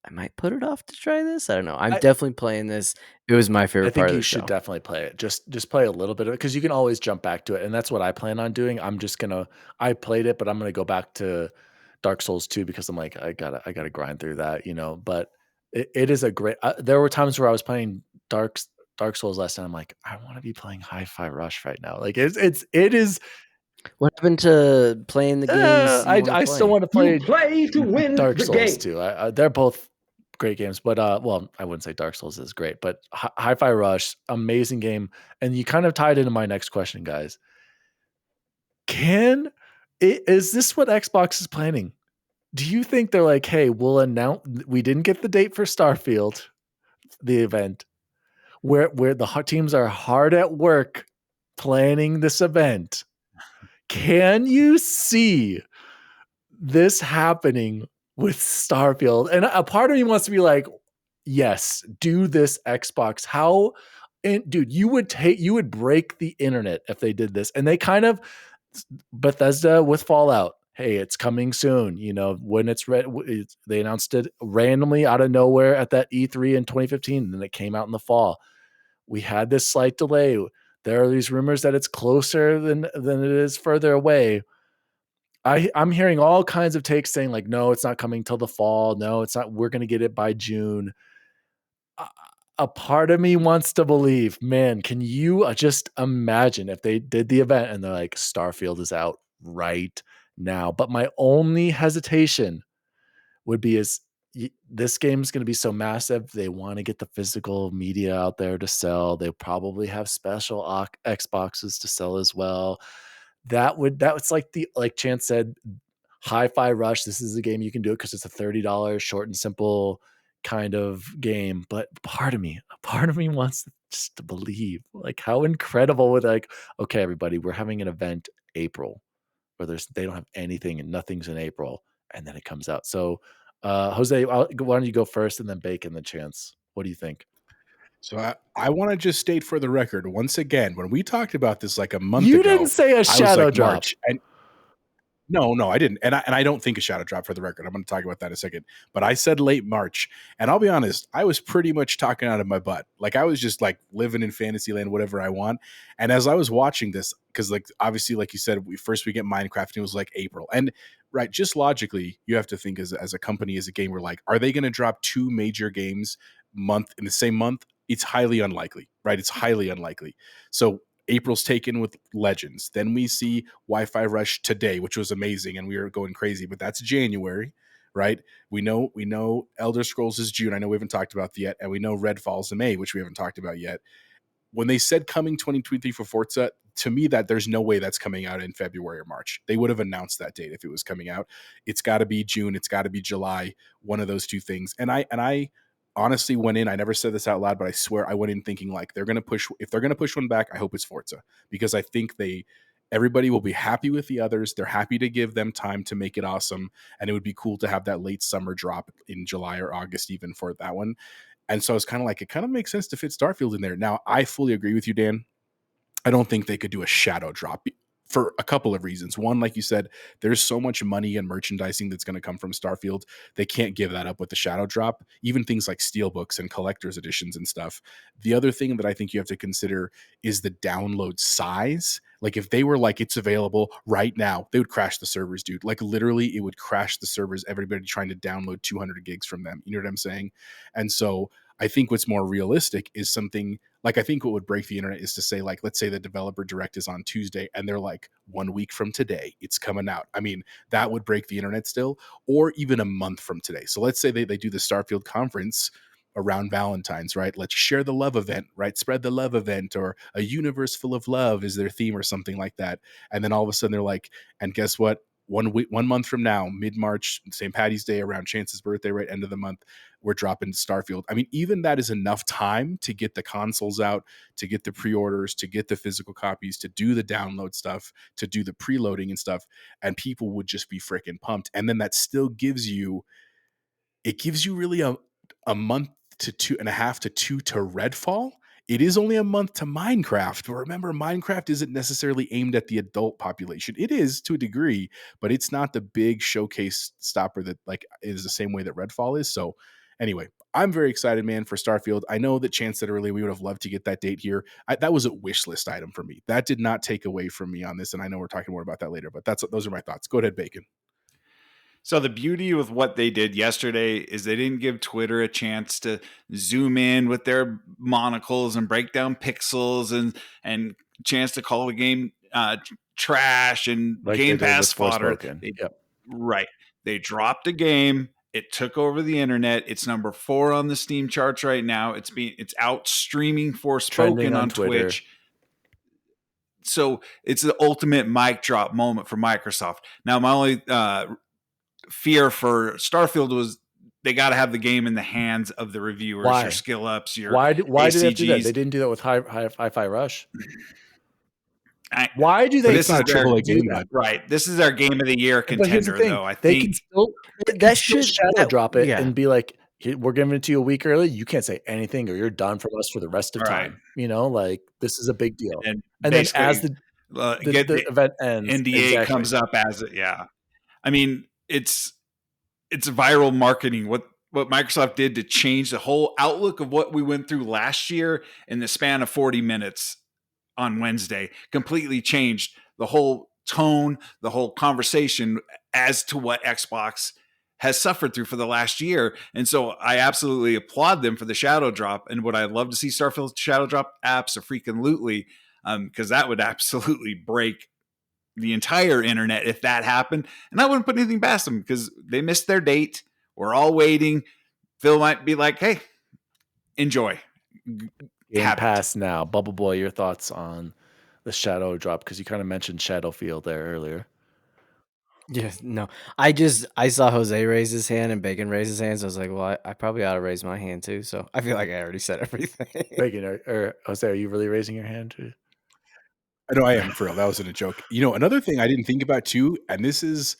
I might put it off to try this. I don't know. I'm I definitely playing this. It was my I favorite think part of you the should show. definitely play it. Just play a little bit of it, because you can always jump back to it, and that's what I plan on doing. I played it, but I'm gonna go back to Dark Souls 2, because I'm like, I gotta grind through that, But it is a great. There were times where I was playing Dark Souls last night. I'm like, I want to be playing HiFi Rush right now. Like it is. What happened to playing the games you want to I still play? want to You play play to win Dark the Souls game. too. They're both great games, but well, I wouldn't say Dark Souls is great, but Hi-Fi Rush, amazing game. And you kind of tied into my next question, guys. Is this what Xbox is planning? Do you think they're like, hey, we'll announce, we didn't get the date for Starfield, the event, where the teams are hard at work planning this event? Can you see this happening with Starfield? And a part of me wants to be like, yes, do this, Xbox. How, and dude, you would break the internet if they did this. And they kind of, Bethesda with Fallout, hey, it's coming soon. When it's ready, they announced it randomly out of nowhere at that E3 in 2015, and then it came out in the fall. We had this slight delay. There are these rumors that it's closer than it is further away. I'm hearing all kinds of takes saying like, no, it's not coming till the fall. No, it's not. We're going to get it by June. A part of me wants to believe, man, can you just imagine if they did the event and they're like, Starfield is out right now? But my only hesitation would be this game's going to be so massive. They want to get the physical media out there to sell. They probably have special Xboxes to sell as well. That's like Chance said, Hi-Fi Rush. This is a game you can do it because it's a $30 short and simple kind of game. But part of me wants just to believe, like, how incredible would, like, okay, everybody, we're having an event April where they don't have anything and nothing's in April, and then it comes out. So Jose, why don't you go first, and then Bacon the Chance? What do you think? So I want to just state for the record, once again, when we talked about this like a month You ago, didn't say a I was shadow like drop. March, and no, I didn't. And I don't think a shadow drop, for the record. I'm going to talk about that in a second. But I said late March. And I'll be honest, I was pretty much talking out of my butt. Like I was just like living in Fantasyland, whatever I want. And as I was watching this, because like obviously, like you said, we get Minecraft and it was like April. And right, just logically, you have to think as a company, as a gamer, like, are they going to drop two major games in the same month? It's highly unlikely, right? It's highly unlikely. So April's taken with Legends. Then we see HiFi Rush today, which was amazing, and we were going crazy. But that's January, right? We know Elder Scrolls is June. I know we haven't talked about that yet, and we know Redfall's in May, which we haven't talked about yet. When they said coming 2023 for Forza, to me, that there's no way that's coming out in February or March. They would have announced that date if it was coming out. It's got to be June. It's got to be July. One of those two things. And I honestly went in. I never said this out loud, but I swear I went in thinking like they're going to push. If they're going to push one back, I hope it's Forza, because I think everybody will be happy with the others. They're happy to give them time to make it awesome, and it would be cool to have that late summer drop in July or August even for that one. And so it's kind of like, it kind of makes sense to fit Starfield in there. Now, I fully agree with you, Dan. I don't think they could do a shadow drop for a couple of reasons. One, like you said, there's so much money and merchandising that's going to come from Starfield. They can't give that up with the shadow drop, even things like steelbooks and collector's editions and stuff. The other thing that I think you have to consider is the download size. Like if they were like, it's available right now, they would crash the servers, dude. Like literally it would crash the servers, everybody trying to download 200 gigs from them. You know what I'm saying? And so I think what's more realistic is something like, I think what would break the internet is to say, like, let's say the developer direct is on Tuesday and they're like, 1 week from today, it's coming out. I mean, that would break the internet still, or even a month from today. So let's say they do the Starfield conference around Valentine's, right? Let's share the love event, right? Spread the love event, or a universe full of love is their theme or something like that. And then all of a sudden they're like, and guess what? 1 month from now, mid-March, St. Patty's Day, around Chance's birthday, right, end of the month, we're dropping Starfield. I mean, even that is enough time to get the consoles out, to get the pre-orders, to get the physical copies, to do the download stuff, to do the preloading and stuff, and people would just be freaking pumped. And then that still gives you really a month to 2.5 to 2 to Redfall. It is only a month to Minecraft, but remember, Minecraft isn't necessarily aimed at the adult population. It is to a degree, but it's not the big showcase stopper that like is the same way that Redfall is. So anyway, I'm very excited, man, for Starfield. I know that Chance said earlier we would have loved to get that date here. That was a wish list item for me. That did not take away from me on this, and I know we're talking more about that later, but those are my thoughts. Go ahead, Bacon. So the beauty with what they did yesterday is they didn't give Twitter a chance to zoom in with their monocles and break down pixels and chance to call the game trash and like Game Pass fodder. Yep. Right. They dropped a game. It took over the internet. It's number 4 on the Steam charts right now. It's out streaming Forspoken on Twitch. So it's the ultimate mic drop moment for Microsoft. Now, my only fear for Starfield was they got to have the game in the hands of the reviewers, your skill ups, your why did they do that? ACGs. They didn't do that with HiFi Rush. Why do they? This is a AAA game, right? This is our game of the year contender, though. I they think can still, that should shadow drop it and be like, we're giving it to you a week early. You can't say anything, or you're done from us for the rest of time. You know, like this is a big deal. And then as the event ends, NDA comes up as it. Yeah, I mean, it's viral marketing. What Microsoft did to change the whole outlook of what we went through last year in the span of 40 minutes on Wednesday completely changed the whole tone, the whole conversation as to what Xbox has suffered through for the last year. And so I absolutely applaud them for the shadow drop. And would I love to see Starfield shadow drop apps a freaking lootly, because that would absolutely break the entire internet if that happened. And I wouldn't put anything past them because they missed their date. We're all waiting. Phil might be like, hey, enjoy. Game Pass now. Bubble Boy, your thoughts on the shadow drop? Because you kind of mentioned Shadowfield there earlier. Yeah, no. I saw Jose raise his hand and Bacon raise his hand. So I was like, well, I probably ought to raise my hand too. So I feel like I already said everything. Bacon or Jose, are you really raising your hand too? I know I am, for real. That wasn't a joke. You know, another thing I didn't think about too, and this is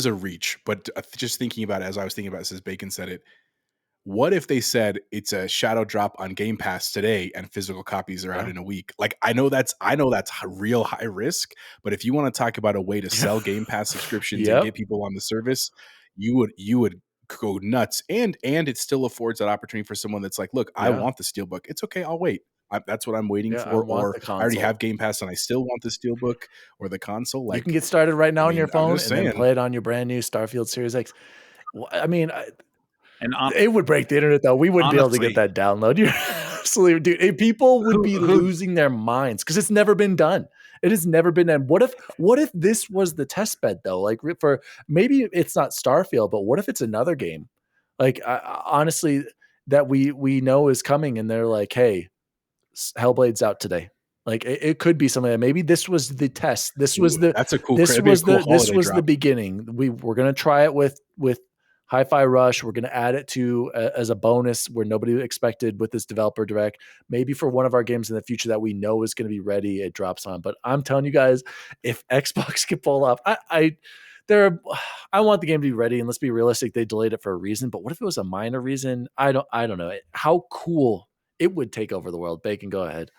a reach, but just thinking about it as I was thinking about it, as Bacon said it, what if they said it's a shadow drop on Game Pass today and physical copies are out in a week? Like, I know that's a real high risk, but if you want to talk about a way to sell Game Pass subscriptions and get people on the service, you would go nuts. And it still affords that opportunity for someone that's like, look, I want the Steelbook. It's okay, I'll wait. That's what I'm waiting for. Or I already have Game Pass and I still want the Steelbook or the console. Like, you can get started right now on your phone and then play it on your brand new Starfield Series X. I mean, And it would break the internet, though. We wouldn't be able to honestly- get that download. You're absolutely, dude. People would be losing their minds because it's never been done. It has never been done. What if this was the test bed, though? Like, for maybe it's not Starfield, but what if it's another game? Like, honestly, that we know is coming, and they're like, hey, Hellblade's out today. Like, it could be something that maybe this was the test. This was the That's a cool. this that'd be a was cool the this holiday was drop. the beginning. We're gonna try it with HiFi Rush. We're gonna add it to as a bonus where nobody expected with this developer direct. Maybe for one of our games in the future that we know is gonna be ready, it drops on. But I'm telling you guys, if Xbox can pull off, I want the game to be ready, and let's be realistic. They delayed it for a reason, but what if it was a minor reason? I don't know. How cool it would take over the world. Bacon, go ahead.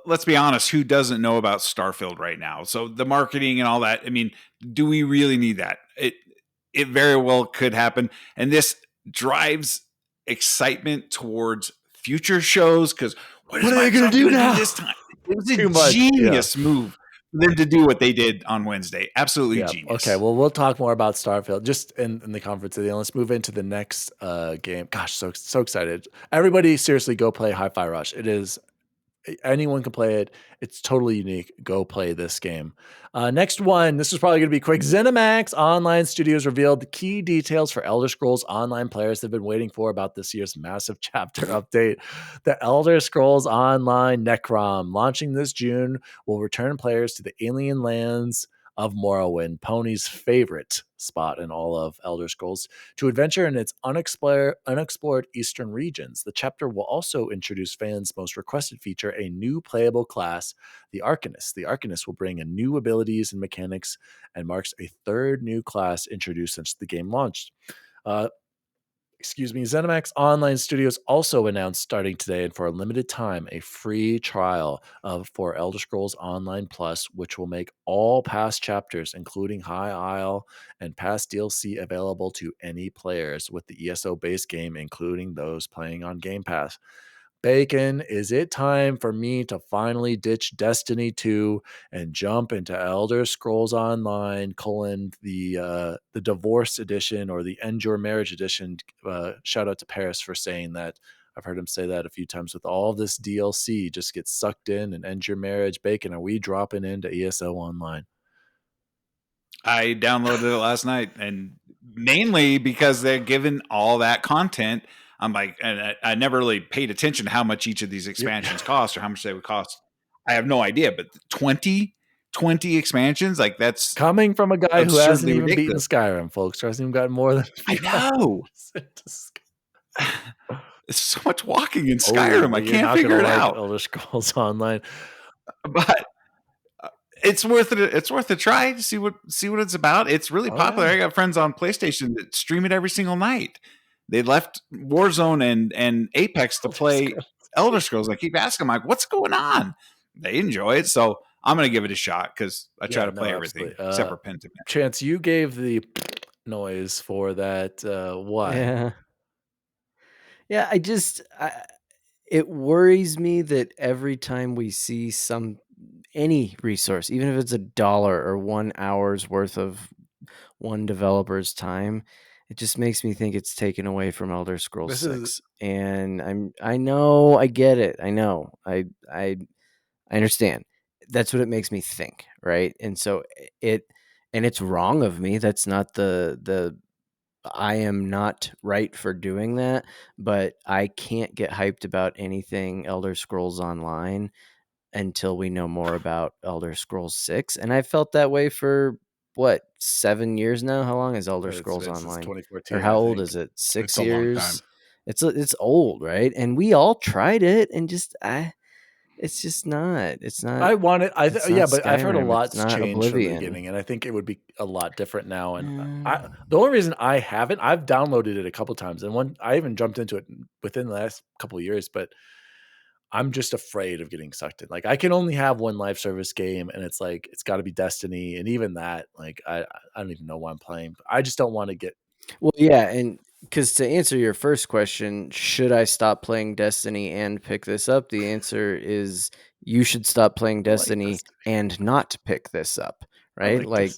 Let's be honest, who doesn't know about Starfield right now? So the marketing and all that, I mean, do we really need that? It very well could happen. And this drives excitement towards future shows because what are they going to do now this time? It was a genius move for them to do what they did on Wednesday. Absolutely genius. Okay, well, we'll talk more about Starfield just in the conference today. Let's move into the next game. Gosh, so excited. Everybody, seriously, go play HiFi Rush. It is... anyone can play it. It's totally unique. Go play this game. Next one. This is probably going to be quick. ZeniMax Online Studios revealed the key details for Elder Scrolls Online players they've been waiting for about this year's massive chapter update. The Elder Scrolls Online Necrom, launching this June, will return players to the alien lands of Morrowind, Pony's favorite spot in all of Elder Scrolls, to adventure in its unexplored eastern regions. The chapter will also introduce fans' most requested feature, a new playable class, the Arcanist. The Arcanist will bring in new abilities and mechanics and marks a third new class introduced since the game launched. ZeniMax Online Studios also announced starting today and for a limited time a free trial for Elder Scrolls Online Plus, which will make all past chapters, including High Isle and past DLC, available to any players with the ESO base game, including those playing on Game Pass. Bacon, is it time for me to finally ditch Destiny 2 and jump into Elder Scrolls Online, the Divorce Edition or the End Your Marriage Edition? Shout out to Paris for saying that. I've heard him say that a few times. With all this DLC, just get sucked in and end your marriage. Bacon, are we dropping into ESO Online? I downloaded it last night, and mainly because they're given all that content. I'm like, and I never really paid attention to how much each of these expansions cost or how much they would cost. I have no idea, but 20 expansions, like that's coming from a guy who hasn't even ridiculous. beaten Skyrim, folks. Hasn't even gotten more than I know. It's so much walking in Skyrim. I can't figure it out. Elder Scrolls Online, but it's worth it. It's worth a try to see what it's about. It's really popular. Yeah. I got friends on PlayStation that stream it every single night. They left Warzone and Apex to play Elder Scrolls. I keep asking them, like, what's going on? They enjoy it. So I'm going to give it a shot because I try to play everything except for Pentiment. Chance, you gave the noise for that. Why? Yeah, it worries me that every time we see any resource, even if it's $1 or 1 hour's worth of one developer's time, it just makes me think it's taken away from Elder Scrolls 6. And I know, I get it. I know. I understand. That's what it makes me think, right? And so it's wrong of me. That's not the I am not right for doing that, but I can't get hyped about anything Elder Scrolls Online until we know more about Elder Scrolls 6. And I felt that way for 7 years now? How long is Elder Scrolls Online? 2014. Or how old is it? 6 years? A long time. It's old, right? And we all tried it and it's just not. It's not. I want it. But Skyrim. I've heard a lot's changed Oblivion. from the beginning, and I think it would be a lot different now. And the only reason I haven't, I've downloaded it a couple times, and I even jumped into it within the last couple of years, but I'm just afraid of getting sucked in. Like, I can only have one live service game, and it's like it's got to be Destiny, and even that, like, I don't even know why I'm playing. I just don't want to get. Well, yeah, and because to answer your first question, should I stop playing Destiny and pick this up? The answer is you should stop playing Destiny and not pick this up, right? Like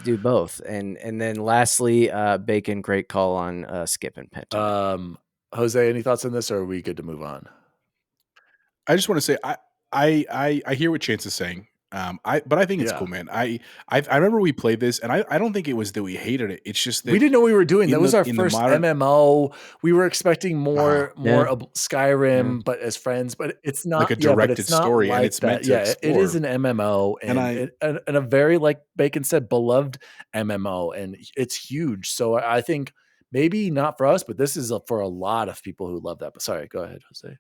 Do both. And then lastly, Bacon, great call on Skip and Pentiment. Jose, any thoughts on this, or are we good to move on? I just want to say I hear what Chance is saying. But I think it's cool, man. I remember we played this, and I don't think it was that we hated it. It's just that we didn't know what we were doing. That was our in first modern, MMO. We were expecting more Yeah. Skyrim, but as friends. But it's not like a but directed it's not story, like and it's that. meant to Yeah, it is explore. an MMO, and a very, like Bacon said, beloved MMO, and it's huge. So I think maybe not for us, but this is for a lot of people who love that. But sorry, go ahead, Jose.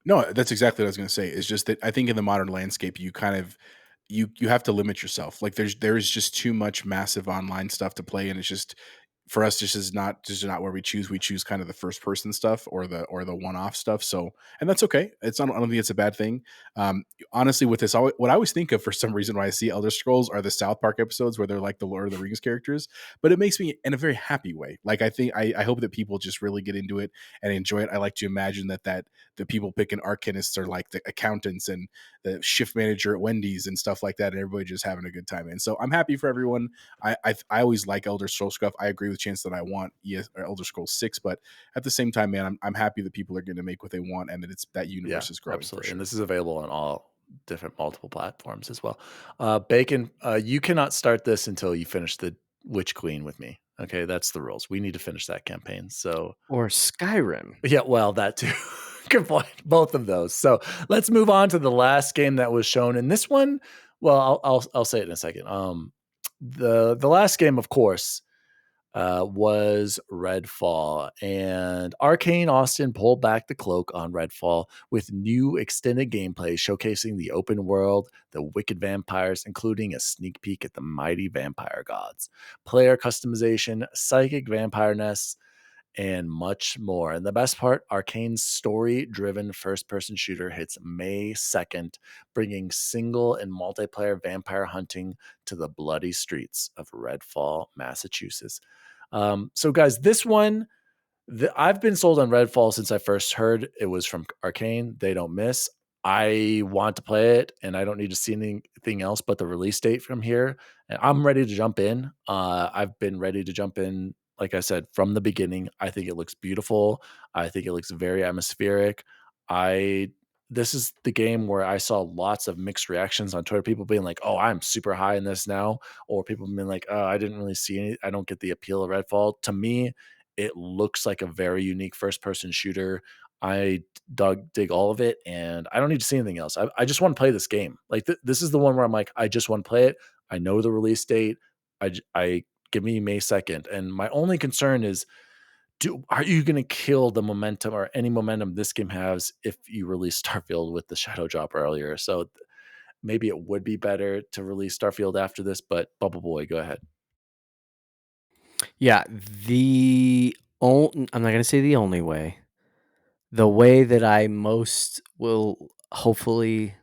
No, that's exactly what I was going to say. It's just that I think in the modern landscape, you kind of you have to limit yourself. Like there is just too much massive online stuff to play, and it's just for us this is not where we choose. We choose kind of the first person stuff or the one off stuff. So, and that's okay. It's not, I don't think it's a bad thing. Honestly, with this, what I always think of for some reason when I see Elder Scrolls are the South Park episodes where they're like the Lord of the Rings characters, but it makes me in a very happy way. Like I hope that people just really get into it and enjoy it. I like to imagine that the people picking arcanists are like the accountants and the shift manager at Wendy's and stuff like that, and everybody just having a good time. And so I'm happy for everyone. I always like Elder Scrolls stuff. I agree with Chance that I want Elder Scrolls 6, but at the same time, man, I'm happy that people are going to make what they want and that it's that universe is growing. Absolutely. For sure. And this is available on all different multiple platforms as well. Bacon, you cannot start this until you finish the Witch Queen with me. Okay, that's the rules. We need to finish that campaign. So Or Skyrim. yeah, well, that too. Good point. Both of those. So let's move on to the last game that was shown. And this one, well, I'll say it in a second. The last game, of course, was Redfall, and Arcane Austin pulled back the cloak on Redfall with new extended gameplay showcasing the open world, the wicked vampires, including a sneak peek at the mighty vampire gods, player customization, psychic vampire nests, and much more. And the best part, Arcane's story-driven first-person shooter hits May 2nd, bringing single and multiplayer vampire hunting to the bloody streets of Redfall, Massachusetts. So guys, this one, I've been sold on Redfall since I first heard it was from Arcane. They don't miss. I want to play it, and I don't need to see anything else but the release date from here. And I'm ready to jump in. I've been ready to jump in, like I said, from the beginning. I think it looks beautiful. I think it looks very atmospheric. This is the game where I saw lots of mixed reactions on Twitter. People being like, "Oh, I'm super high in this now," or people being like, "Oh, I didn't really see any. I don't get the appeal of Redfall." To me, it looks like a very unique first-person shooter. I dig all of it, and I don't need to see anything else. I just want to play this game. Like this is the one where I'm like, I just want to play it. I know the release date. I give me May 2nd, and my only concern is, are you going to kill the momentum or any momentum this game has if you release Starfield with the shadow drop earlier? So maybe it would be better to release Starfield after this. But Bubble Boy, go ahead. Yeah, I'm not going to say the only way. The way that I most will hopefully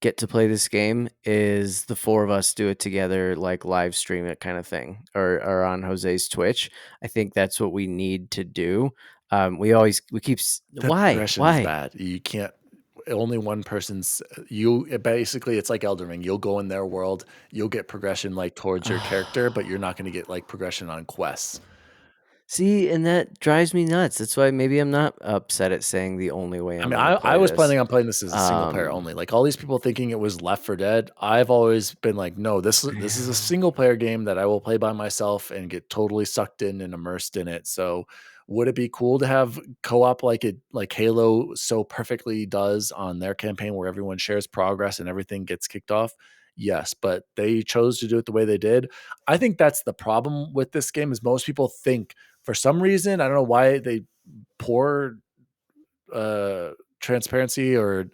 get to play this game is the four of us do it together, like live stream it kind of thing, or on Jose's Twitch. I think that's what we need to do. We keep why progression is bad. You can't. Only one person's basically it's like Elden Ring. You'll go in their world, you'll get progression like towards your character, but you're not going to get like progression on quests. See, and that drives me nuts. That's why maybe I'm not upset at saying the only way I'm gonna play I was this. planning on playing this as a single player only. Like all these people thinking it was Left 4 Dead. I've always been like, no, this is a single player game that I will play by myself and get totally sucked in and immersed in it. So would it be cool to have co-op like Halo so perfectly does on their campaign where everyone shares progress and everything gets kicked off? Yes, but they chose to do it the way they did. I think that's the problem with this game is most people think for some reason, I don't know why they pour transparency or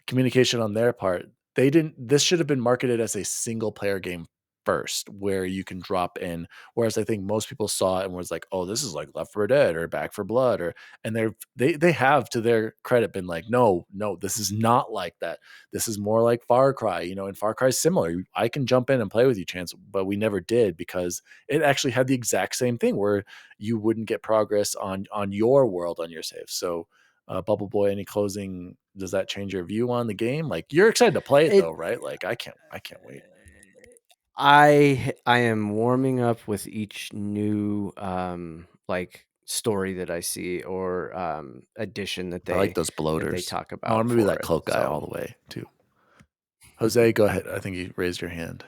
communication on their part. This should have been marketed as a single player game first, where you can drop in. Whereas I think most people saw it and was like, "Oh, this is like Left 4 Dead or Back 4 Blood," and they have, to their credit, been like, "No, this is not like that. This is more like Far Cry." And Far Cry is similar. I can jump in and play with you, Chance, but we never did because it actually had the exact same thing where you wouldn't get progress on your world on your save. So Bubble Boy, any closing? Does that change your view on the game? Like you're excited to play it though, right? Like I can't wait. I am warming up with each new like story that I see or addition that I like they those bloaters. talk I about. want to be that for it. cloak guy all the way too. Jose, go ahead. I think you raised your hand.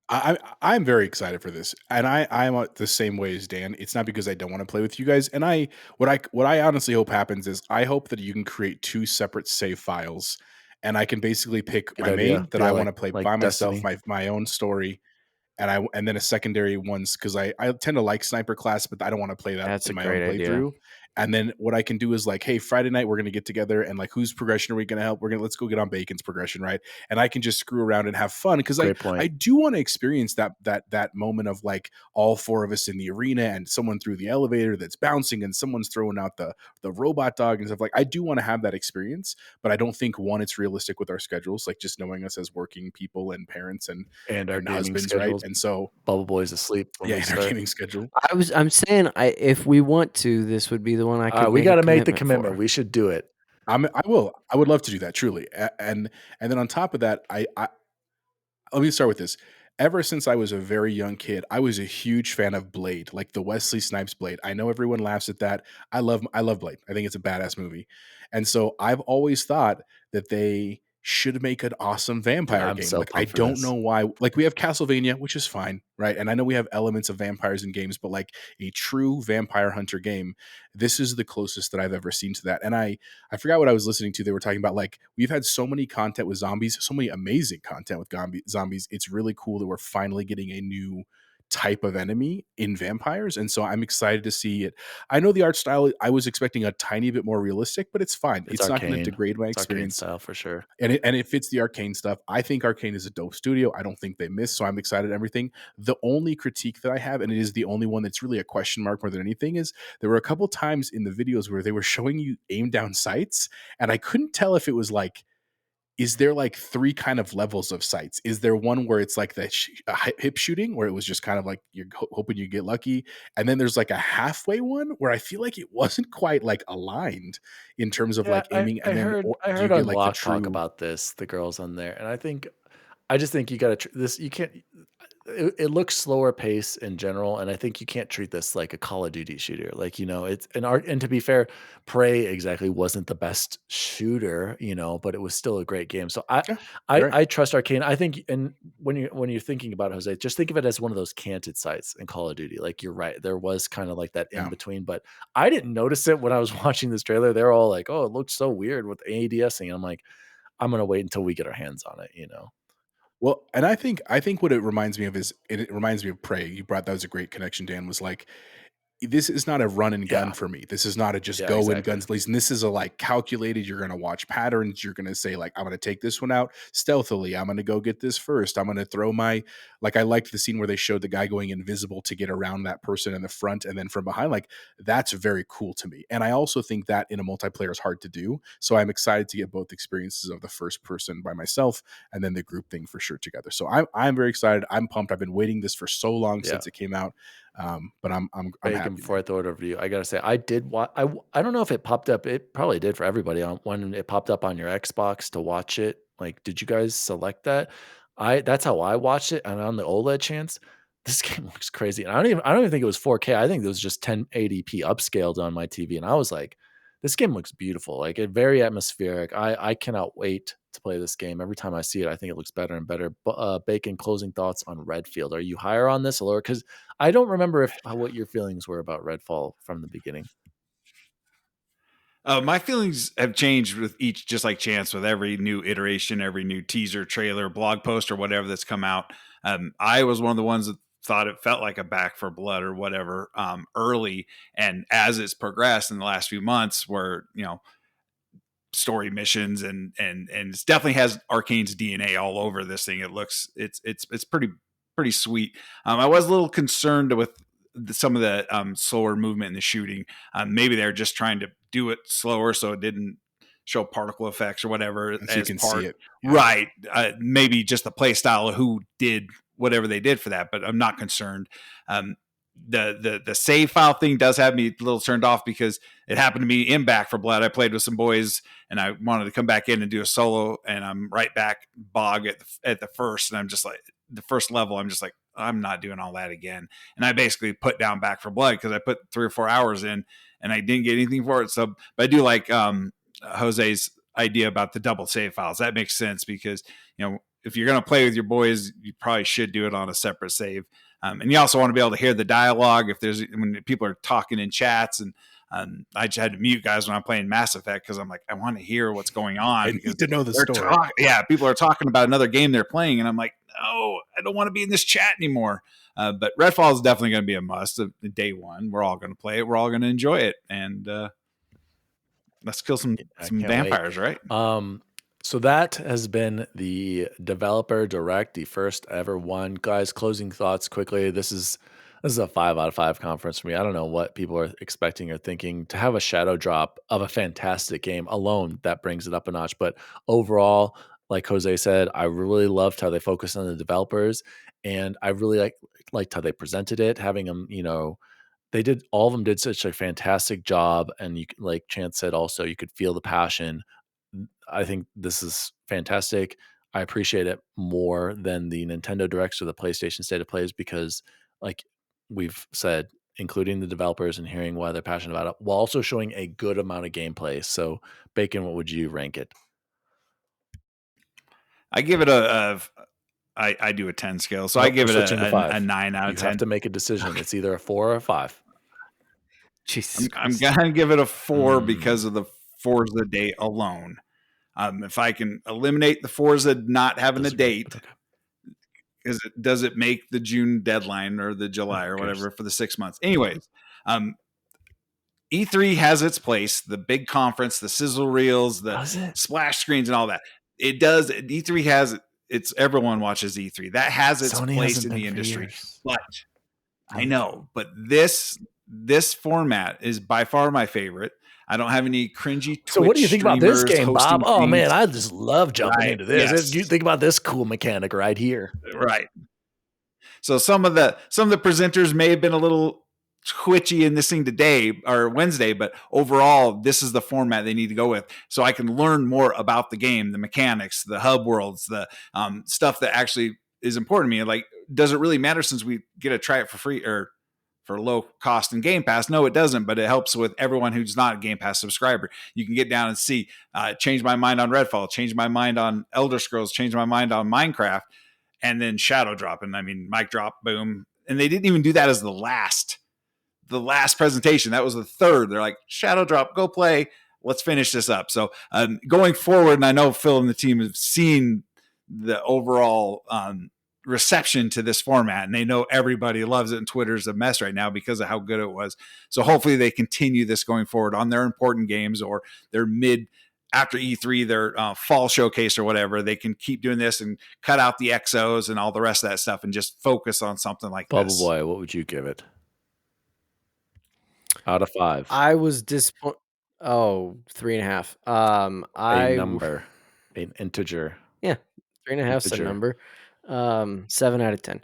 I'm very excited for this, and I'm the same way as Dan. It's not because I don't want to play with you guys, and what I honestly hope happens is I hope that you can create 2 separate save files, and I can basically pick Good my idea. main that Yeah, I want to play like by myself, Destiny. my own story, and then a secondary ones because I tend to like sniper class, but I don't want to play that That's in a my own great idea. playthrough. And then what I can do is like, hey, Friday night we're gonna get together and like whose progression are we gonna help? Let's go get on Bacon's progression, right? And I can just screw around and have fun because Great point. I do want to experience that moment of like all 4 of us in the arena and someone through the elevator that's bouncing and someone's throwing out the robot dog and stuff. Like I do want to have that experience, but I don't think one, it's realistic with our schedules, like just knowing us as working people and parents and our gaming husbands, schedules. right? And so Bubble Boy's asleep when we in our start. gaming schedule. I'm saying if we want to, this would be the one I could. We got to make the for. commitment. We should do it. I would love to do that truly. And then on top of that, I let me start with this. Ever since I was a very young kid, I was a huge fan of Blade, like the Wesley Snipes Blade. I know everyone laughs at that. I love Blade. I think it's a badass movie. And so I've always thought that they should make an awesome vampire I'm game. so Like I pumped for don't this. know why. Like we have Castlevania, which is fine, right? And I know we have elements of vampires in games, but like a true vampire hunter game, this is the closest that I've ever seen to that. And I forgot what I was listening to. They were talking about like we've had so many content with zombies, so many amazing content with zombies. It's really cool that we're finally getting a new type of enemy in vampires, and so I'm excited to see it. I know the art style, I was expecting a tiny bit more realistic, but it's fine. It's not going to degrade my experience. Arcane style for sure, and it fits the Arcane stuff. I think Arcane is a dope studio. I don't think they miss, so I'm excited. Everything. The only critique that I have, and it is the only one that's really a question mark more than anything, is there were a couple times in the videos where they were showing you aim down sights, and I couldn't tell if it was like, is there like 3 kind of levels of sights? Is there one where it's like the hip shooting, where it was just kind of like you're hoping you get lucky, and then there's like a halfway one where I feel like it wasn't quite like aligned in terms of like aiming, and then I do you heard get on like the Block true talk about this, the girls on there, and I just think you got to this. You can't. It looks slower pace in general, and I think you can't treat this like a Call of Duty shooter. Like it's an art. And to be fair, Prey exactly wasn't the best shooter, but it was still a great game. So Yeah, right. I trust Arcane. I think, and when you're thinking about it, Jose, just think of it as one of those canted sites in Call of Duty. Like you're right, there was kind of like that in between, but I didn't notice it when I was watching this trailer. They're all like, "Oh, it looked so weird with ADSing." I'm like, I'm gonna wait until we get our hands on it. Well, and I think what it reminds me of is it reminds me of Prey. You brought that was a great connection, Dan. Was like, this is not a run and gun for me. This is not a just go in guns blazing. This is a like calculated. You're going to watch patterns. You're going to say like, I'm going to take this one out stealthily. I'm going to go get this first. I'm going to throw my, like, I liked the scene where they showed the guy going invisible to get around that person in the front and then from behind. Like that's very cool to me. And I also think that in a multiplayer is hard to do. So I'm excited to get both experiences of the first person by myself and then the group thing for sure together. So I'm very excited. I'm pumped. I've been waiting this for so long since it came out. But I'm happy. Before I throw it over to you, I gotta say I did watch. I don't know if it popped up. It probably did for everybody when it popped up on your Xbox to watch it. Like, did you guys select that? That's how I watched it, and on the OLED chance, this game looks crazy. And I don't even think it was 4K. I think it was just 1080p upscaled on my TV, and I was like, this game looks beautiful. Like very atmospheric. I cannot wait to play this game. Every time I see it, I think it looks better and better. Bacon, closing thoughts on Redfield. Are you higher on this or lower? Because I don't remember what your feelings were about Redfall from the beginning. My feelings have changed with each, just like Chance, with every new iteration, every new teaser, trailer, blog post, or whatever that's come out. I was one of the ones that thought it felt like a Back for Blood or whatever early, and as it's progressed in the last few months, where story missions and it definitely has Arcane's DNA all over this thing. It's pretty sweet. I was a little concerned with some of the slower movement in the shooting. Maybe they're just trying to do it slower so it didn't show particle effects or whatever. And so you can see it. Yeah. Right. Maybe just the play style of who did whatever they did for that, but I'm not concerned. The save file thing does have me a little turned off because it happened to me in Back for Blood. I played with some boys and I wanted to come back in and do a solo, and I'm right back bog at the first, and I'm just like the first level. I'm just like, I'm not doing all that again, and I basically put down Back for Blood because I put 3 or 4 hours in, and I didn't get anything for it. So, but I do like Jose's idea about the double save files. That makes sense because if you're going to play with your boys, you probably should do it on a separate save. And you also want to be able to hear the dialogue when people are talking in chats. And I just had to mute guys when I'm playing Mass Effect because I'm like, I want to hear what's going on. I need to know the story. People are talking about another game they're playing, and I'm like, no, I don't want to be in this chat anymore. But Redfall is definitely going to be a must. Day one, we're all going to play it. We're all going to enjoy it, and let's kill some vampires, right? So that has been the Developer Direct, the first ever one. Guys, closing thoughts quickly. This is a 5 out of 5 conference for me. I don't know what people are expecting or thinking. To have a shadow drop of a fantastic game alone, that brings it up a notch. But overall, like Jose said, I really loved how they focused on the developers, and I really liked how they presented it, having them, all of them did such a fantastic job. And like Chance said, also, you could feel the passion. I think this is fantastic. I appreciate it more than the Nintendo Directs or the PlayStation State of Plays because, like we've said, including the developers and hearing why they're passionate about it, while also showing a good amount of gameplay. So, Bacon, what would you rank it? I give it I do a 10 scale, so I give it a 9 out of 10. You have to make a decision. Okay. It's either a 4 or a 5. Jesus, I'm gonna give it a 4 because of the Forza date alone. If I can eliminate the Forza not having a date, does it make the June deadline or the July or whatever for the 6 months? Anyways, E3 has its place. The big conference, the sizzle reels, the splash screens, and all that. It does. E3 has it's. Everyone watches E3. That has its place in the industry. But I know. But this format is by far my favorite. I don't have any cringy Twitch So what do you think about this game, Bob? Oh, things. Man, I just love jumping into this. Yes. You think about this cool mechanic right here. Right. So some of the presenters may have been a little twitchy in this thing today or Wednesday, but overall, this is the format they need to go with. So I can learn more about the game, the mechanics, the hub worlds, the stuff that actually is important to me. Like, does it really matter since we get to try it for free or for low cost in Game Pass? No, it doesn't, but it helps with everyone who's not a Game Pass subscriber. You can get down and see, change my mind on Redfall, change my mind on Elder Scrolls, change my mind on Minecraft, and then shadow dropping. I mean, mic drop, boom. And they didn't even do that as the last presentation. That was the third. They're like, shadow drop, go play. Let's finish this up. So going forward, and I know Phil and the team have seen the overall reception to this format, and they know everybody loves it, and Twitter's a mess right now because of how good it was. So hopefully they continue this going forward on their important games or their mid after E3, their fall showcase or whatever. They can keep doing this and cut out the XOs and all the rest of that stuff and just focus on something like Bubble this. Boy, what would you give it out of 5? I was disappointed. 3.5. A number, an integer. Yeah, 3.5 is a number. 7 out of 10.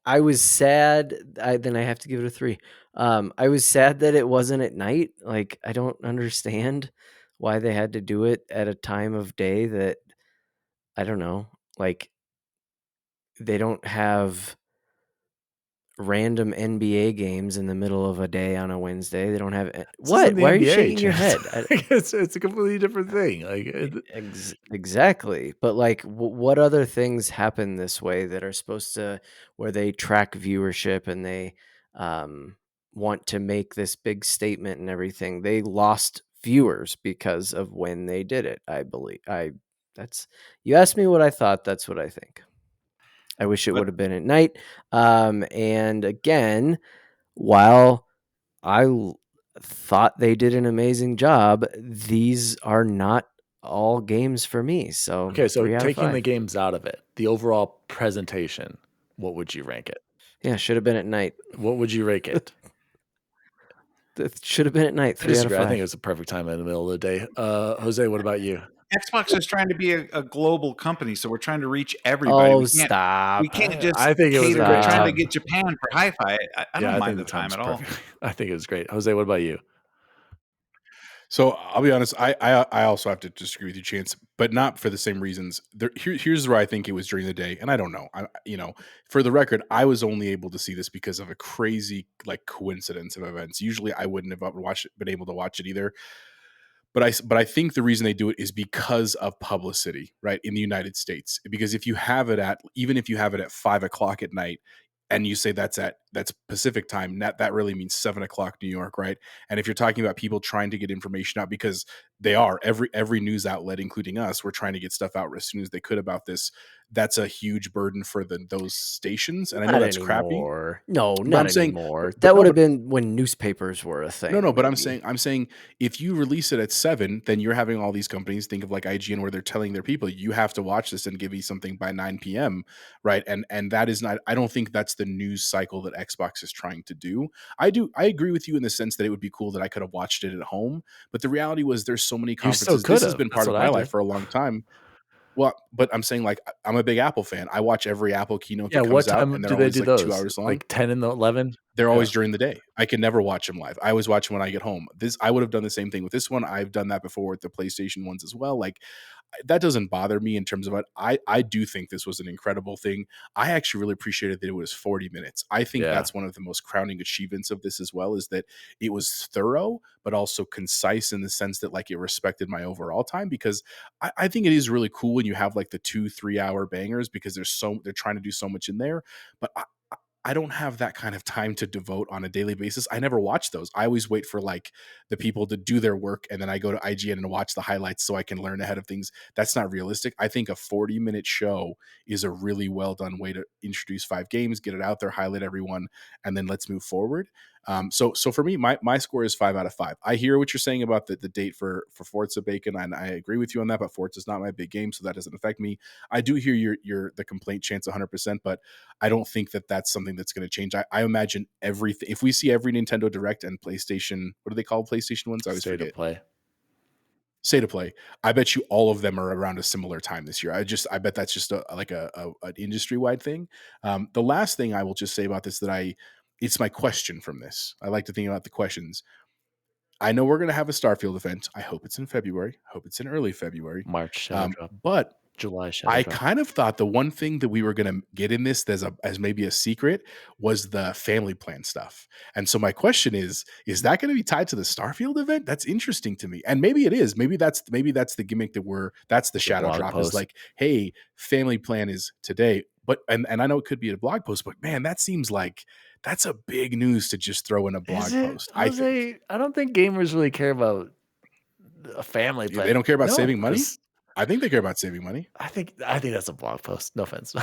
I was sad. Then I have to give it a 3. I was sad that it wasn't at night. Like, I don't understand why they had to do it at a time of day that, I don't know, like, they don't have random NBA games in the middle of a day on a Wednesday. They don't have what? Why are you shaking your head? It's a completely different thing. Like exactly. But like, what other things happen this way that are supposed to, where they track viewership and they want to make this big statement and everything? They lost viewers because of when they did it. I believe. You asked me what I thought. That's what I think. I wish it would have been at night. And again, while I thought they did an amazing job, these are not all games for me. So okay, so taking the games out of it, the overall presentation, what would you rank it? Yeah, should have been at night. What would you rank it? It should have been at night. 3 out of 5. I think it was a perfect time in the middle of the day. Jose, what about you? Xbox is trying to be a global company, so we're trying to reach everybody. Oh, stop. We can't just I think it was we're trying to get Japan for HiFi. I don't mind the time at all. I think it was great. Jose, what about you? So I'll be honest. I also have to disagree with you, Chance, but not for the same reasons. Here's where I think it was during the day, and I don't know. For the record, I was only able to see this because of a crazy like coincidence of events. Usually, I wouldn't have been able to watch it either. But I think the reason they do it is because of publicity, right? In the United States, because if you have it even if you have it at 5 o'clock at night, and you say that's Pacific time, that really means 7 o'clock New York, right? And if you're talking about people trying to get information out, because they are every news outlet, including us, we're trying to get stuff out as soon as they could about this. That's a huge burden for those stations, and I know Not that's crappy. anymore. No, But not I'm saying, anymore. but That would no, have been when newspapers were a thing. no, but I'm maybe. saying if you release it at 7, then you're having all these companies think of like IGN where they're telling their people you have to watch this and give me something by 9 p.m. right? And that is not. I don't think that's the news cycle that Xbox is trying to do. I agree with you in the sense that it would be cool that I could have watched it at home, but the reality was there's so many You still conferences. could This has have. been That's part of what my I life did. for a long time. Well, but I'm saying like I'm a big Apple fan. I watch every Apple keynote Yeah, that what comes out, time and they're do they always do like 2 those? hours long. Like 10 and 11? They're Yeah. always during the day. I can never watch them live. I always watch them when I get home. I would have done the same thing with this one. I've done that before with the PlayStation ones as well. Like that doesn't bother me in terms of it. I do think this was an incredible thing. I actually really appreciated that it was 40 minutes. I think Yeah. that's one of the most crowning achievements of this as well, is that it was thorough, but also concise in the sense that like it respected my overall time, because I think it is really cool when you have like the 2-3 hour bangers, because they're trying to do so much in there. But I don't have that kind of time to devote on a daily basis. I never watch those. I always wait for like the people to do their work, and then I go to IGN and watch the highlights so I can learn ahead of things. That's not realistic. I think a 40-minute show is a really well done way to introduce 5 games, get it out there, highlight everyone, and then let's move forward. So for me, my score is 5 out of 5. I hear what you're saying about the date for Forza Bacon, and I agree with you on that. But Forza is not my big game, so that doesn't affect me. I do hear the complaint, Chance, 100%, but I don't think that that's something that's going to change. I imagine everything. If we see every Nintendo Direct and PlayStation, what do they call PlayStation ones? I always State forget. of play. State of play. I bet you all of them are around a similar time this year. I bet that's just an industry wide thing. The last thing I will just say about this it's my question from this. I like to think about the questions. I know we're going to have a Starfield event. I hope it's in February. I hope it's in early February. March shadow drop. But July shadow I drop. kind of thought the one thing that we were going to get in this as maybe a secret was the family plan stuff. And so my question is that going to be tied to the Starfield event? That's interesting to me. And maybe it is. Maybe that's the gimmick that's the shadow drop post. is like, hey, family plan is today. But and I know it could be a blog post, but man, that seems like that's a big news to just throw in a blog post. I think. I don't think gamers really care about a family plan. They don't care about No, saving money? 'cause I think they care about saving money. I think that's a blog post. No offense.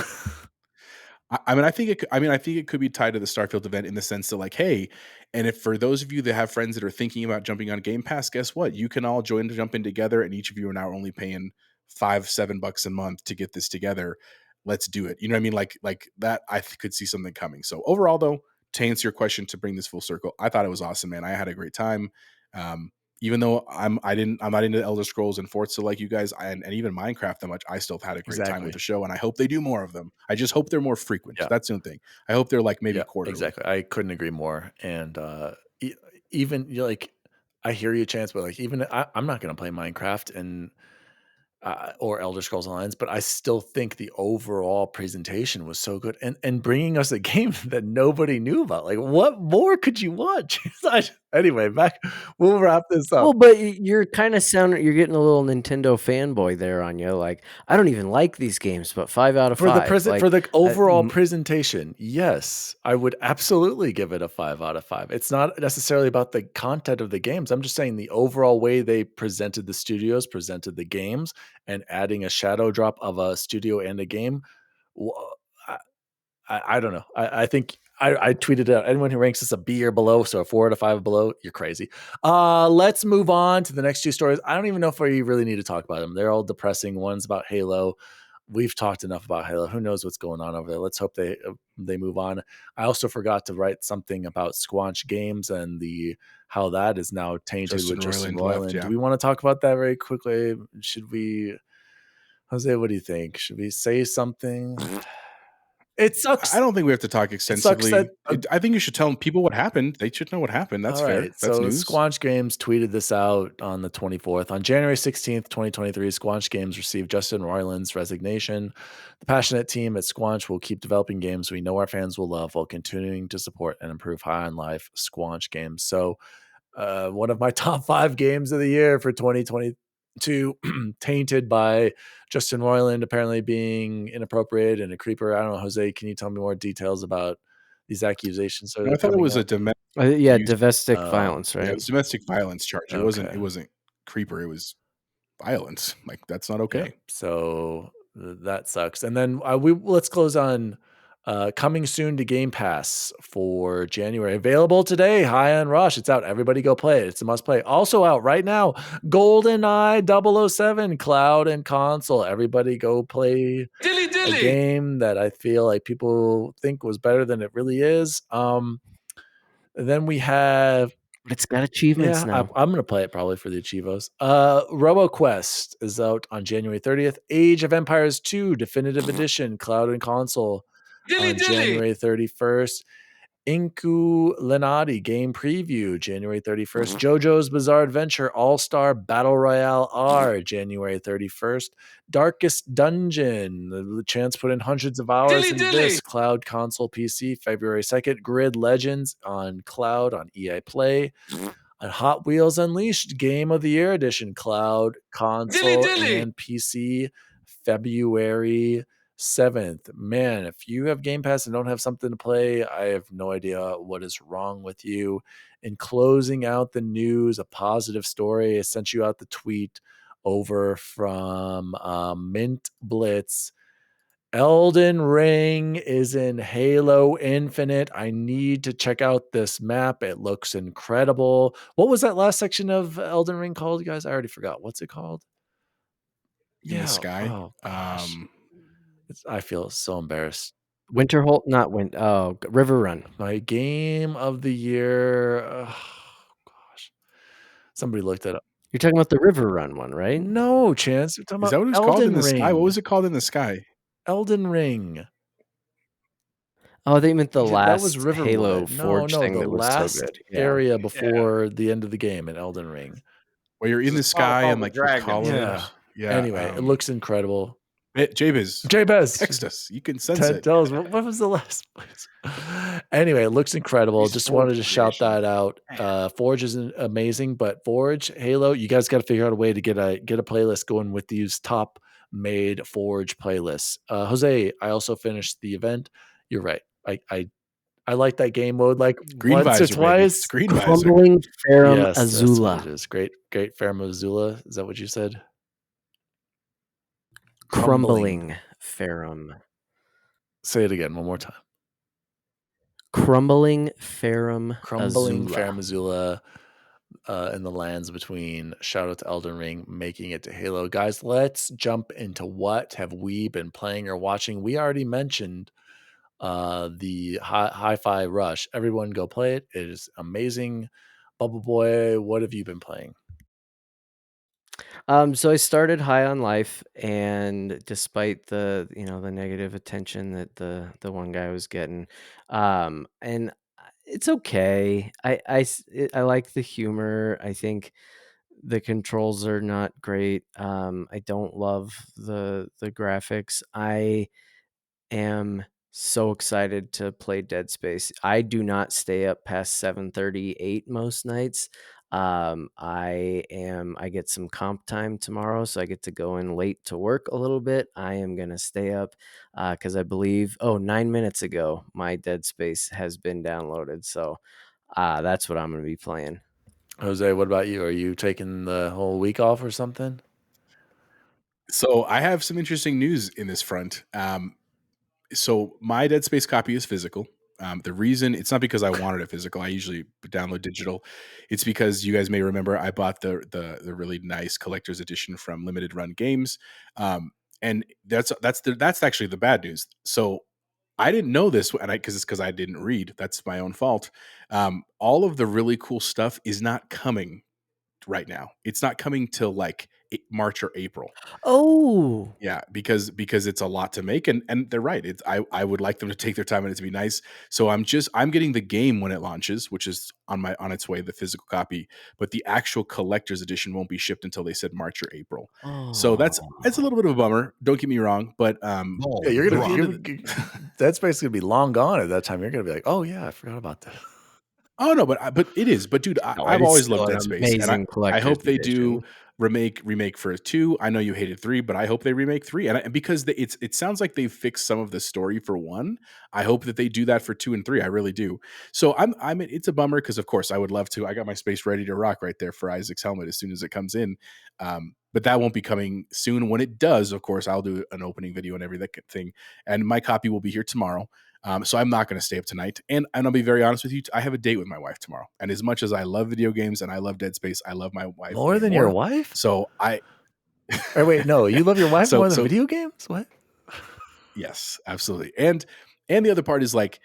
I think it could be tied to the Starfield event in the sense that like, hey, and if for those of you that have friends that are thinking about jumping on Game Pass, guess what? You can all jump in together, and each of you are now only paying $5-7 a month to get this together. Let's do it. You know what I mean? Like that. I could see something coming. So overall, though, to answer your question, to bring this full circle, I thought it was awesome, man. I had a great time. Even though I'm not into Elder Scrolls and Forza like you guys, and even Minecraft that much, I still had a great time with the show, and I hope they do more of them. I just hope they're more frequent. Yeah. That's the thing. I hope they're like maybe quarterly. Exactly. I couldn't agree more. And even like, I hear you, Chance, but like even I'm not going to play Minecraft and or Elder Scrolls Online, but I still think the overall presentation was so good, and bringing us a game that nobody knew about. Like, what more could you want? Anyway, we'll wrap this up. Well, but you're kind of you're getting a little Nintendo fanboy there on you. Like, I don't even like these games, but 5 out of 5. For the overall presentation, yes, I would absolutely give it a 5 out of 5. It's not necessarily about the content of the games. I'm just saying the overall way they presented the studios, presented the games, and adding a shadow drop of a studio and a game. I don't know. I think I tweeted out, anyone who ranks us a B or below, so a 4 out of 5 below, you're crazy. Let's move on to the next 2 stories. I don't even know if we really need to talk about them. They're all depressing. One's about Halo. We've talked enough about Halo. Who knows what's going on over there? Let's hope they move on. I also forgot to write something about Squanch Games and how that is now tainted with Justin Roiland. Yeah. Do we want to talk about that very quickly? Should we, Jose? What do you think? Should we say something? It sucks. I don't think we have to talk extensively. that- I think you should tell people what happened. They should know what happened. That's All fair. right. That's So news. Squanch Games tweeted this out on the 24th. On January 16th, 2023, Squanch Games received Justin Roiland's resignation. The passionate team at Squanch will keep developing games we know our fans will love while continuing to support and improve High on Life Squanch Games. So one of my top 5 games of the year for 2022, tainted by Justin Roiland apparently being inappropriate and a creeper. I don't know, Jose, can you tell me more details about these accusations? I thought it was a domestic. Domestic violence, right? Yeah, it was domestic violence charge. It Okay. wasn't creeper. It was violence. Like, that's not okay. Yep. So that sucks. And then let's close on coming soon to Game Pass for January. Available today, HiFi Rush. It's out. Everybody go play it. It's a must play. Also out right now, GoldenEye 007 cloud and console. Everybody go play a game that I feel like people think was better than it really is. Then we have It's got achievements now. I'm going to play it probably for the Achievos. RoboQuest is out on January 30th. Age of Empires 2 Definitive Edition, Cloud and Console on January 31st. Inku Lenati Game Preview, January 31st. JoJo's Bizarre Adventure All-Star Battle Royale R, January 31st. Darkest Dungeon, the chance to put in hundreds of hours in this. Cloud, Console, PC, February 2nd. Grid Legends on Cloud on EA Play. On Hot Wheels Unleashed Game of the Year Edition, Cloud, Console, and PC, February 7th. Man, if you have Game Pass and don't have something to play, I have no idea what is wrong with you. In closing out the news, a positive story. I sent you out the tweet over from Mint Blitz. Elden Ring is in Halo Infinite. I need to check out this map. It looks incredible. What was that last section of Elden Ring called, guys? I already forgot. What's it called? In the sky. Oh, gosh. I feel so embarrassed. Winterhold, not River Run. My game of the year. Oh, gosh. Somebody looked it up. You're talking about the River Run one, right? No, Chance. You're talking Is that about what it was Elden called in the Ring. sky? What was it called in the sky? Elden Ring. Oh, they meant the That was last Halo Forge thing the that was last so good. area before the end of the game in Elden Ring. Where you're in the sky and like dragon. colors. Yeah. Anyway, it looks incredible. Jabez, text us. You can sense it. Tell us what was the last place. Anyway, it looks incredible. Just wanted to shout that out. Forge is amazing, but Forge, Halo, you guys got to figure out a way to get a playlist going with these top made Forge playlists. Jose, I also finished the event. You're right. I like that game mode like Green once visor, or twice. Green Crumbling Ferrum Yes, Azula. that's what it is. Great Ferrum Azula. Is that what you said? Crumbling Ferrum. Say it again one more time. Crumbling Ferrum Crumbling Azula. Ferrum Azula in the lands between. Shout out to Elden Ring making it to Halo. Guys, let's jump into what have we been playing or watching. We already mentioned the HiFi Rush. Everyone go play it. It is amazing. Bubble Boy, what have you been playing? So I started High on Life, and despite the the negative attention that the one guy was getting, and it's okay. I like the humor. I think the controls are not great. I don't love the graphics. I am so excited to play Dead Space. I do not stay up past 7:38 most nights. I get some comp time tomorrow, so I get to go in late to work a little bit. I am gonna stay up because I believe 9 minutes ago my Dead Space has been downloaded. So that's what I'm gonna be playing. Jose, what about you? Are you taking the whole week off or something? So I have some interesting news in this front. So my Dead Space copy is physical. The reason it's not because I wanted it physical. I usually download digital. It's because you guys may remember I bought the really nice collector's edition from Limited Run Games, and that's actually the bad news. So I didn't know this, and because I didn't read. That's my own fault. All of the really cool stuff is not coming right now. It's not coming till like March or April. Oh, Yeah, because it's a lot to make, and they're right. It's I would like them to take their time and it to be nice. So I'm getting the game when it launches, which is on its way, the physical copy, but the actual collector's edition won't be shipped until they said March or April. So it's a little bit of a bummer. Don't get me wrong, but yeah, that's basically gonna be long gone at that time. You're gonna be like, oh yeah, I forgot about that. Oh no, but it is. But dude, I've always loved Dead Space, and I hope they do remake for 2. I know you hated 3, but I hope they remake 3, and because it sounds like they've fixed some of the story for 1. I hope that they do that for 2 and 3. I really do. So it's a bummer because of course I would love to. I got my space ready to rock right there for Isaac's helmet as soon as it comes in. But that won't be coming soon. When it does, of course, I'll do an opening video and everything, and my copy will be here tomorrow. So I'm not going to stay up tonight. And I'll be very honest with you. I have a date with my wife tomorrow. And as much as I love video games and I love Dead Space, I love my wife more than your wife. So or wait, no, you love your wife more than video games? What? Yes, absolutely. And the other part is like,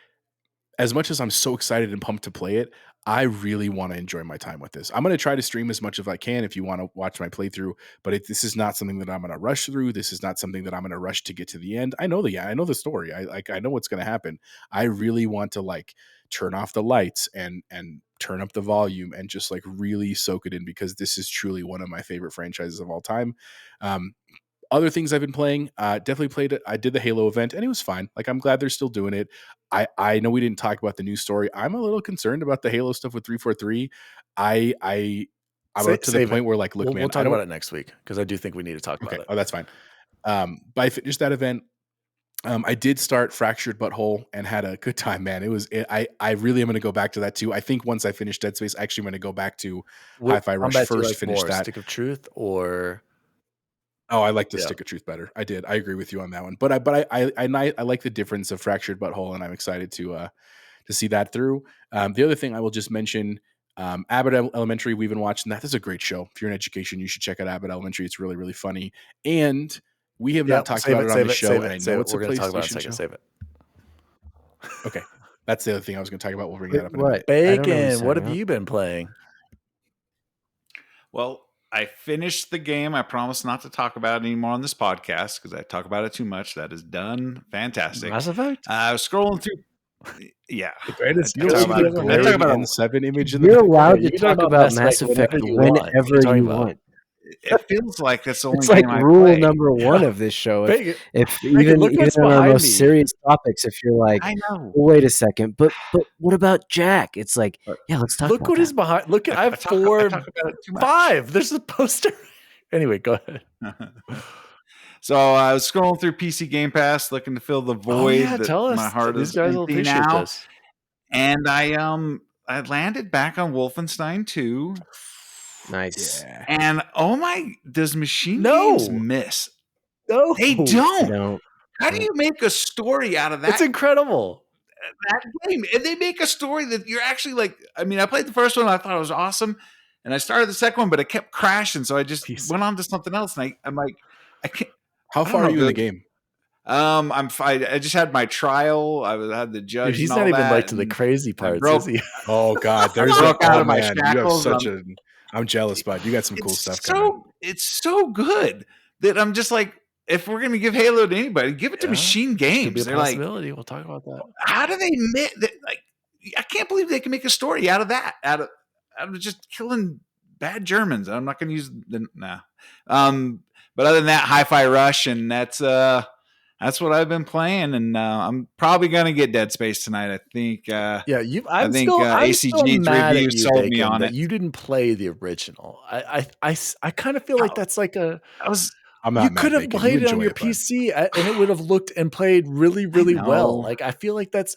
as much as I'm so excited and pumped to play it, I really want to enjoy my time with this. I'm going to try to stream as much as I can if you want to watch my playthrough, but this is not something that I'm going to rush through. This is not something that I'm going to rush to get to the end. I know the story. I know what's going to happen. I really want to like turn off the lights and turn up the volume and just like really soak it in, because this is truly one of my favorite franchises of all time. Other things I've been playing, definitely played it. I did the Halo event and it was fine. Like, I'm glad they're still doing it. I know we didn't talk about the news story. I'm a little concerned about the Halo stuff with 343. I'm up to the point where like, look, man, we'll talk about it next week because I do think we need to talk about it. Oh, that's fine. But I finished that event. I did start Fractured Butthole and had a good time, man. I really am going to go back to that too. I think once I finish Dead Space, actually I'm going to go back to HiFi Rush first, finish that. Stick of Truth or... Oh, I like the Stick of Truth better. I did. I agree with you on that one. But I like the difference of Fractured Butthole, and I'm excited to see that through. The other thing I will just mention, Abbott Elementary. We've been watching that. This is a great show. If you're in education, you should check out Abbott Elementary. It's really, really funny. And we have not talked about it on the show, and I know it's a PlayStation show. Save it. Okay, that's the other thing I was going to talk about. We'll bring that up in a minute. Bacon, what have you been playing? Well, I finished the game. I promise not to talk about it anymore on this podcast because I talk about it too much. That is done. Fantastic. Mass Effect? I was scrolling through. Yeah. The greatest. I talk about a 7 image. You're allowed to talk about Mass Effect whenever you want. It feels like that's the only it's game like I rule play. number 1 of this show. If even on our most serious topics, if you're like, I know. Wait a second, but what about Jack? It's like, yeah, let's talk. Look about what that. is behind. Look at I have 4, 5. There's a poster. Anyway, go ahead. So I was scrolling through PC Game Pass, looking to fill the void that tell us. my heart These is guys will empty appreciate now. this. And I landed back on Wolfenstein 2. Nice. Yeah. And does Machine Games miss? No, They don't. No. How do you make a story out of that? It's incredible. That game, and they make a story that you're actually like. I mean, I played the first one, I thought it was awesome, and I started the second one, but it kept crashing, so I just went on to something else. And I'm like, I can't. How far are you in the game? I just had my trial. I had the judge. Dude, he's and not all even that, like to the crazy parts, is he? Oh God, there's broke out of my man. You have shackles. such a. I'm jealous, bud. You got some cool stuff coming. It's so good that I'm just like, if we're gonna give Halo to anybody, give it to Machine Games. They're like, we'll talk about that. How do they make that? Like, I can't believe they can make a story out of that. Out of just killing bad Germans. I'm not gonna use the but other than that, HiFi Rush, and that's what I've been playing, and I'm probably gonna get Dead Space tonight. I think. I'm think still ACG's mad review at you, sold me Bacon, on that it. you didn't play the original. I kind of feel like that's like I'm not. You could have played it on your PC, and it would have looked and played really, really well. Like, I feel like that's.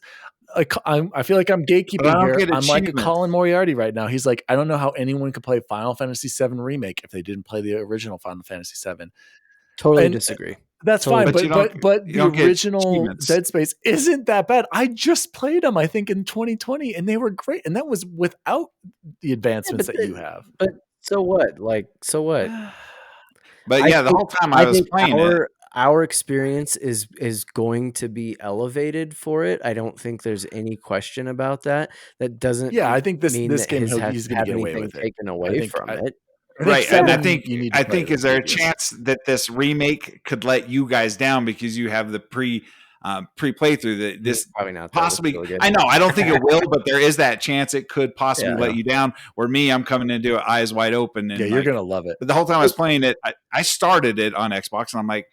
I feel like I'm gatekeeping here. I'm like a Colin Moriarty right now. He's like, I don't know how anyone could play Final Fantasy VII Remake if they didn't play the original Final Fantasy VII. Totally disagree. That's totally. Fine, but the original Dead Space isn't that bad. I just played them, I think, in 2020, and they were great. And that was without the advancements that you have. But so what? Like, so what? But yeah, the whole time I was playing it. Our experience is going to be elevated for it. I don't think there's any question about that. That doesn't. Yeah, I think this mean game he's going to get away with it. Taken away from it. Right, and I 7, think you need to play the is there a previous. chance that this remake could let you guys down because you have the pre playthrough that this Probably not. possibly? Really good. I know, I don't think it will, but there is that chance it could possibly Yeah. let you down. Where me, I'm coming into it eyes wide open, and Yeah, you're gonna love it. But the whole time I was playing it, I started it on Xbox, and I'm like,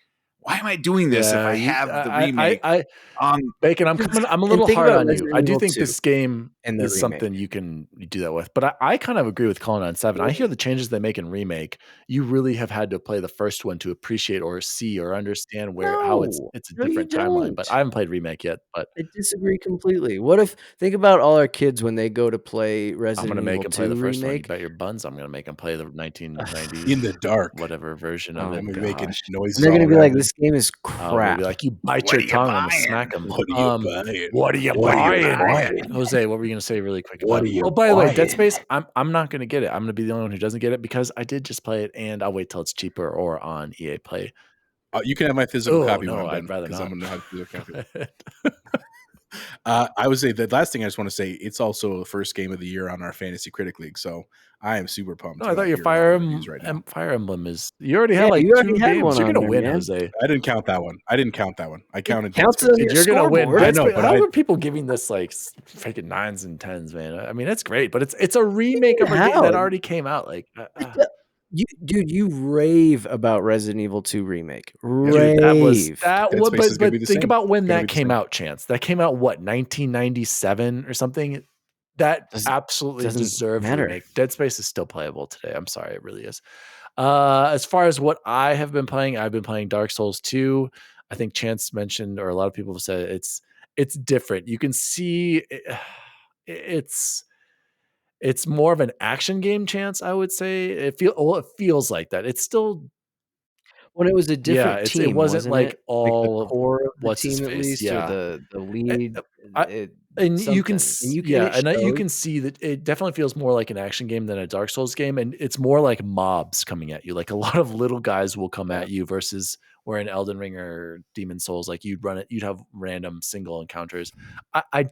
why am I doing this if I have the remake on? Bacon, I'm a little think hard about on you. Resident I do Evil think 2 this game and the is something remake. you can do that with. But I kind of agree with Colin on 7. I hear the changes they make in remake. You really have had to play the first one to appreciate or see or understand how it's No. a No, you different timeline. But don't. I haven't played remake yet. But I disagree completely. What if think about all our kids when they go to play I'm Resident gonna make Evil them play the 2 first one. You remake? bet your buns I'm gonna make them play the 1990s In the dark. whatever version of Oh, it. I'm making gosh. noises. And they're gonna all be around like, it. "This game is I'm gonna be crap." like, you bite What your are you tongue, I'm gonna buying? smack him. What are you buying? What are you What are you buying? buying? Jose, what were you gonna say really quick What about are it? you Oh, by the way, Dead buying? Space, I'm not gonna get it. I'm gonna be the only one who doesn't get it because I did just play it, and I'll wait till it's cheaper or on EA Play. You can have my physical Oh copy when no, I'm I'd done rather because I'm not. gonna have a physical copy. I would say the last thing I just want to say, it's also the first game of the year on our Fantasy Critic League, so I am super pumped. No, to I thought your hear a lot of reviews right now. Fire Emblem is. You already Yeah, have like you already 2 had games. one You're on gonna there, win, man. Jose. I didn't count that one. I counted Dead Counts Space. on your Dude, you're gonna win. scoreboard. I Dead know, Space. but How are people giving this like freaking 9s and 10s, man? I mean, it's great, but it's a remake of a game that already came out. Like, You rave about Resident Evil 2 remake. dude, that was Rave. that. Dead What? Space is gonna be But the think same. about when It's gonna that be the came same. out. Chance that came out what 1997 or something. That absolutely doesn't deserved matter. remake. Dead Space is still playable today. I'm sorry, it really is. As far as what I have been playing, I've been playing Dark Souls 2. I think Chance mentioned, or a lot of people have said it's different. You can see it's more of an action game. Chance, I would say it feels like that. It's still When it was a different it team, wasn't wasn't like it? Like the all core of the what's his team at face. least, or Yeah, the lead, I, and you can something. And it you shows. can see that it definitely feels more like an action game than a Dark Souls game, and it's more like mobs coming at you. Like a lot of little guys will come at you versus where in Elden Ring or Demon Souls, like you'd have random single encounters. I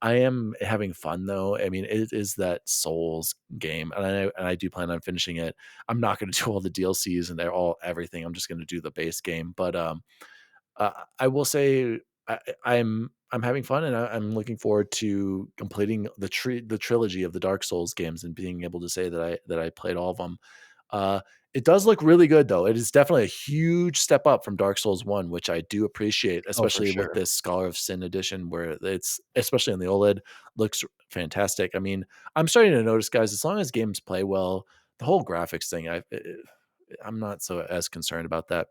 am having fun though. I mean, it is that Souls game, and I do plan on finishing it. I'm not going to do all the DLCs and everything. I'm just going to do the base game, but I will say I'm having fun, and I'm looking forward to completing the trilogy of the Dark Souls games and being able to say that I played all of them. It does look really good, though. It is definitely a huge step up from Dark Souls 1, which I do appreciate, Oh, for especially with sure. this Scholar of Sin edition, where it's especially on the OLED looks fantastic. I mean, I'm starting to notice, guys, as long as games play well, the whole graphics thing, I'm not so as concerned about that.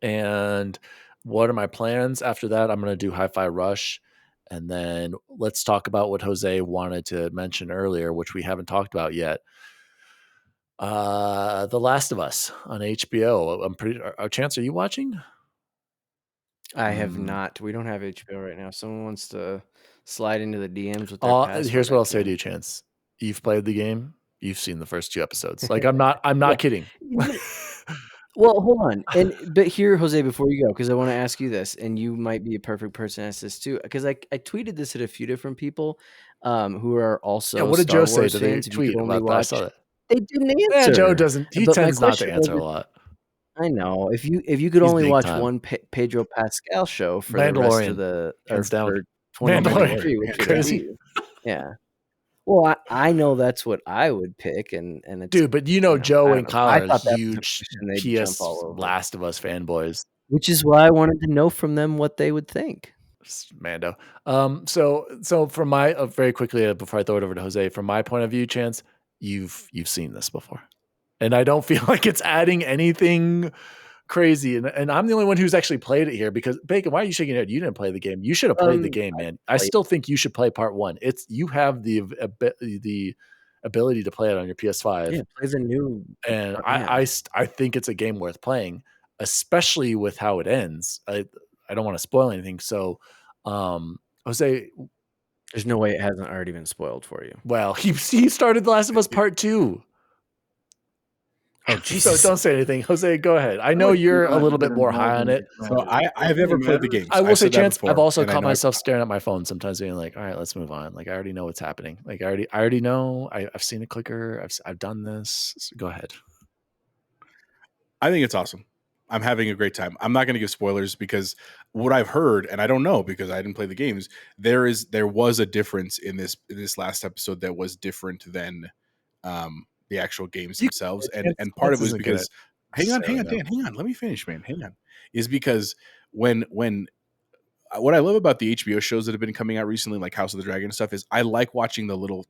And what are my plans after that? I'm going to do HiFi Rush. And then let's talk about what Jose wanted to mention earlier, which we haven't talked about yet. The Last of Us on HBO. I'm pretty. Chance, are you watching? I have not. We don't have HBO right now. Someone wants to slide into the DMs with their password. Here's what I'll say to you, Chance. You've played the game. You've seen the first 2 episodes. Like I'm not Yeah. kidding. Well, hold on. But here, Jose, before you go, because I want to ask you this, and you might be a perfect person to ask this too, because I tweeted this at a few different people who are also what did Star Joe say? Wars Did they fans. If you tweet could only about that? I watch, saw that. they didn't Yeah, answer. Joe doesn't. He But my tends not to question answer a was, lot. I know if you could He's only big watch time. one Pedro Pascal show for the rest of the hands down. for 2023, Mandalorian, which would it crazy. be? Yeah. Well, I know that's what I would pick, and it's Dude, but you know Joe I and don't know. I Kyle are thought that was a huge question they'd jump PS all over. Last of Us fanboys. Which is why I wanted to know from them what they would think. Mando. So from my very quickly before I throw it over to Jose, from my point of view, Chance, you've seen this before, and I don't feel like it's adding anything crazy. And I'm the only one who's actually played it here because Bacon, why are you shaking your head? You didn't play the game. You should have played the game, man. I still think you should play part 1. You have the ability to play it on your PS5. Yeah, play the new. And I think it's a game worth playing, especially with how it ends. I don't want to spoil anything. So, Jose, there's no way it hasn't already been spoiled for you. Well, he started The Last of Us Part 2. Oh, Jesus. So don't say anything. Jose, go ahead. I know you're a little bit more high on it. So I've never played the games. I will say, Chance, I've also caught myself staring at my phone sometimes being like, all right, let's move on. Like, I already know what's happening. Like, I already know. I've seen a clicker. I've done this. So go ahead. I think it's awesome. I'm having a great time. I'm not going to give spoilers because what I've heard, and I don't know because I didn't play the games, there was a difference in this last episode that was different than the actual games themselves. And part of it was because hang on, Dan, hang on. Let me finish, man. Hang on. Is because when what I love about the HBO shows that have been coming out recently, like House of the Dragon and stuff, is I like watching the little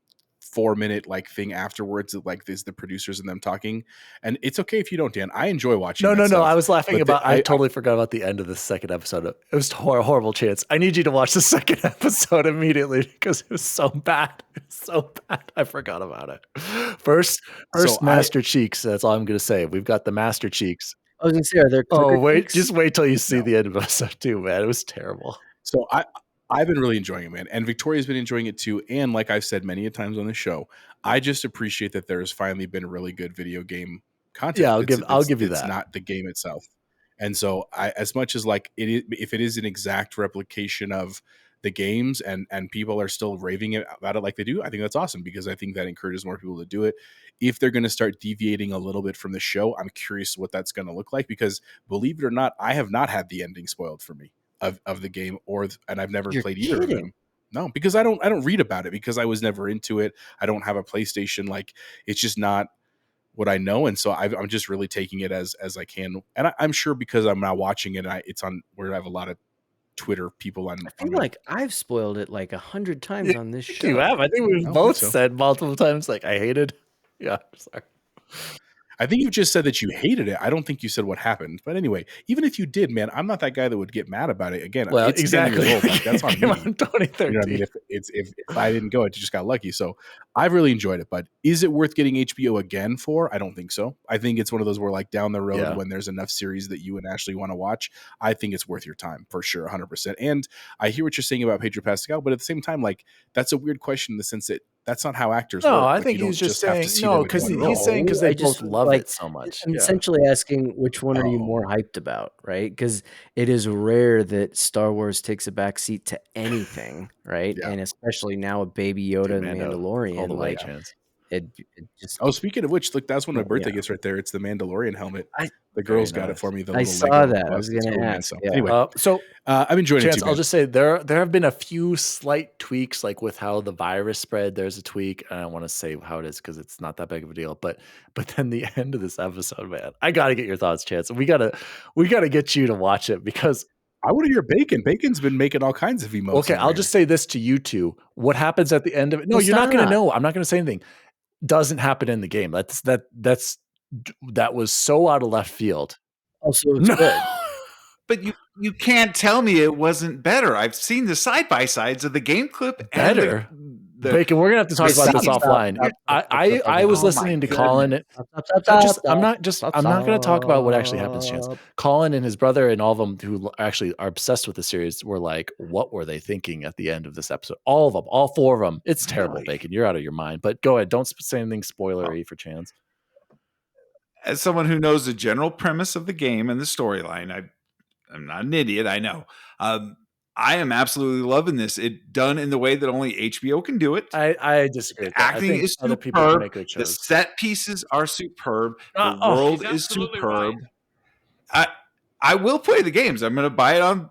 4-minute like thing afterwards, like there's the producers and them talking. And it's okay if you don't, Dan. I enjoy watching. No. I was laughing about. I totally forgot about the end of the second episode. It was horrible. Chance. I need you to watch the second episode immediately because it was so bad. It's so bad. I forgot about it. First, Master Cheeks. That's all I'm going to say. We've got the Master Cheeks. I was going to say, are there? Just wait till you see the end of episode 2, man. It was terrible. So I've been really enjoying it, man. And Victoria's been enjoying it too. And like I've said many times on the show, I just appreciate that there's finally been really good video game content. Yeah, I'll give you that. It's not the game itself. And so as much as like if it is an exact replication of the games and people are still raving about it like they do, I think that's awesome because I think that encourages more people to do it. If they're going to start deviating a little bit from the show, I'm curious what that's going to look like because believe it or not, I have not had the ending spoiled for me. Of the game and I've never played either of them. No, because I don't read about it because I was never into it. I don't have a PlayStation. Like it's just not what I know. And so I'm just really taking it as I can. And I'm sure because I'm now watching it and it's on where I have a lot of Twitter people on. I feel like I've spoiled it like 100 times on this show. You have. I think we've both said multiple times like I hated. Yeah, sorry. I think you just said that you hated it. I don't think you said what happened. But anyway, even if you did, man, I'm not that guy that would get mad about it. Again, well, it's exactly. Like, that's on me. On 2013. You know what I mean? If I didn't go, it just got lucky. So I've really enjoyed it. But is it worth getting HBO again for? I don't think so. I think it's one of those where like down the road when there's enough series that you and Ashley want to watch, I think it's worth your time for sure, 100%. And I hear what you're saying about Pedro Pascal, but at the same time, like that's a weird question in the sense that that's not how actors work. I think he's just saying no because he's saying because they both love it so much. I'm essentially asking which one are you more hyped about, right? Because it is rare that Star Wars takes a backseat to anything, right? Yeah. And especially now with Baby Yoda and Mandalorian, all the way, like Chance. It just. Oh, speaking of which, look, that's one of my birthday gifts right there. It's the Mandalorian helmet. The girls got it for me. I saw that. I was going to ask. So, anyway, I'm enjoying it too. I'll just say there have been a few slight tweaks, like with how the virus spread. There's a tweak. I don't want to say how it is because it's not that big of a deal. But then the end of this episode, man, I got to get your thoughts, Chance. We gotta get you to watch it because. I want to hear Bacon. Bacon's been making all kinds of emotes. Okay, I'll just say this to you two. What happens at the end of it? No, you're not going to know. I'm not going to say anything. Doesn't happen in the game. That was so out of left field. Also, it's good. But you can't tell me it wasn't better. I've seen the side by sides of the game clip. Better. Bacon, we're gonna have to talk about this offline. I was listening to Colin. I'm not gonna talk about what actually happens, Chance. Colin and his brother and all of them who actually are obsessed with the series were like, what were they thinking at the end of this episode? All of them, all 4 of them. It's terrible, Bacon. You're out of your mind. But go ahead. Don't say anything spoilery for Chance. As someone who knows the general premise of the game and the storyline, I'm not an idiot. I know. I am absolutely loving this. It done in the way that only HBO can do it. I disagree. The acting is superb. Other people can make good shows. The set pieces are superb. The world is superb. Right. I will play the games. I'm going to buy it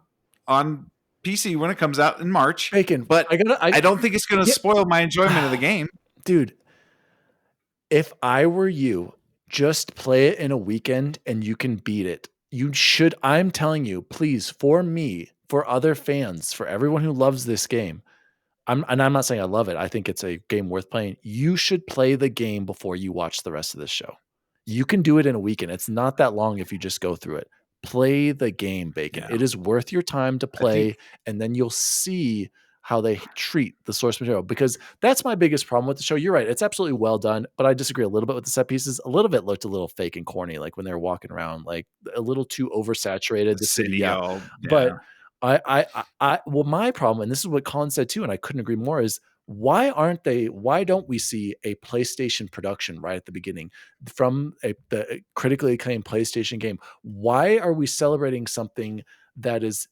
on PC when it comes out in March. Bacon, but I don't think it's going to spoil my enjoyment of the game. Dude, if I were you, just play it in a weekend and you can beat it. You should. I'm telling you, please, for me, for other fans, for everyone who loves this game, I'm not saying I love it. I think it's a game worth playing. You should play the game before you watch the rest of this show. You can do it in a weekend. It's not that long if you just go through it. Play the game, Bacon. Yeah. It is worth your time to play, and then you'll see how they treat the source material, because that's my biggest problem with the show. You're right. It's absolutely well done, but I disagree a little bit with the set pieces. A little bit looked a little fake and corny, like when they were walking around, like a little too oversaturated. The city. Yeah. But well, my problem, and this is what Colin said too, and I couldn't agree more, is why don't we see a PlayStation production right at the beginning from the critically acclaimed PlayStation game? Why are we celebrating something that is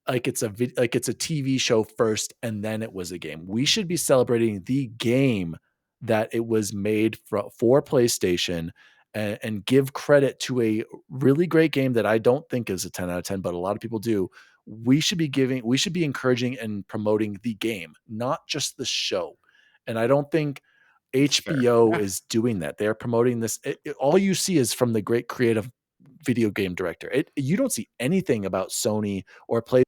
like it's a TV show first and then it was a game? We should be celebrating the game that it was made for PlayStation, and give credit to a really great game that I don't think is a 10 out of 10, but a lot of people do. We should be encouraging and promoting the game, not just the show. And I don't think HBO is doing that. They're promoting this. All you see is from the great creative video game director. You don't see anything about Sony or PlayStation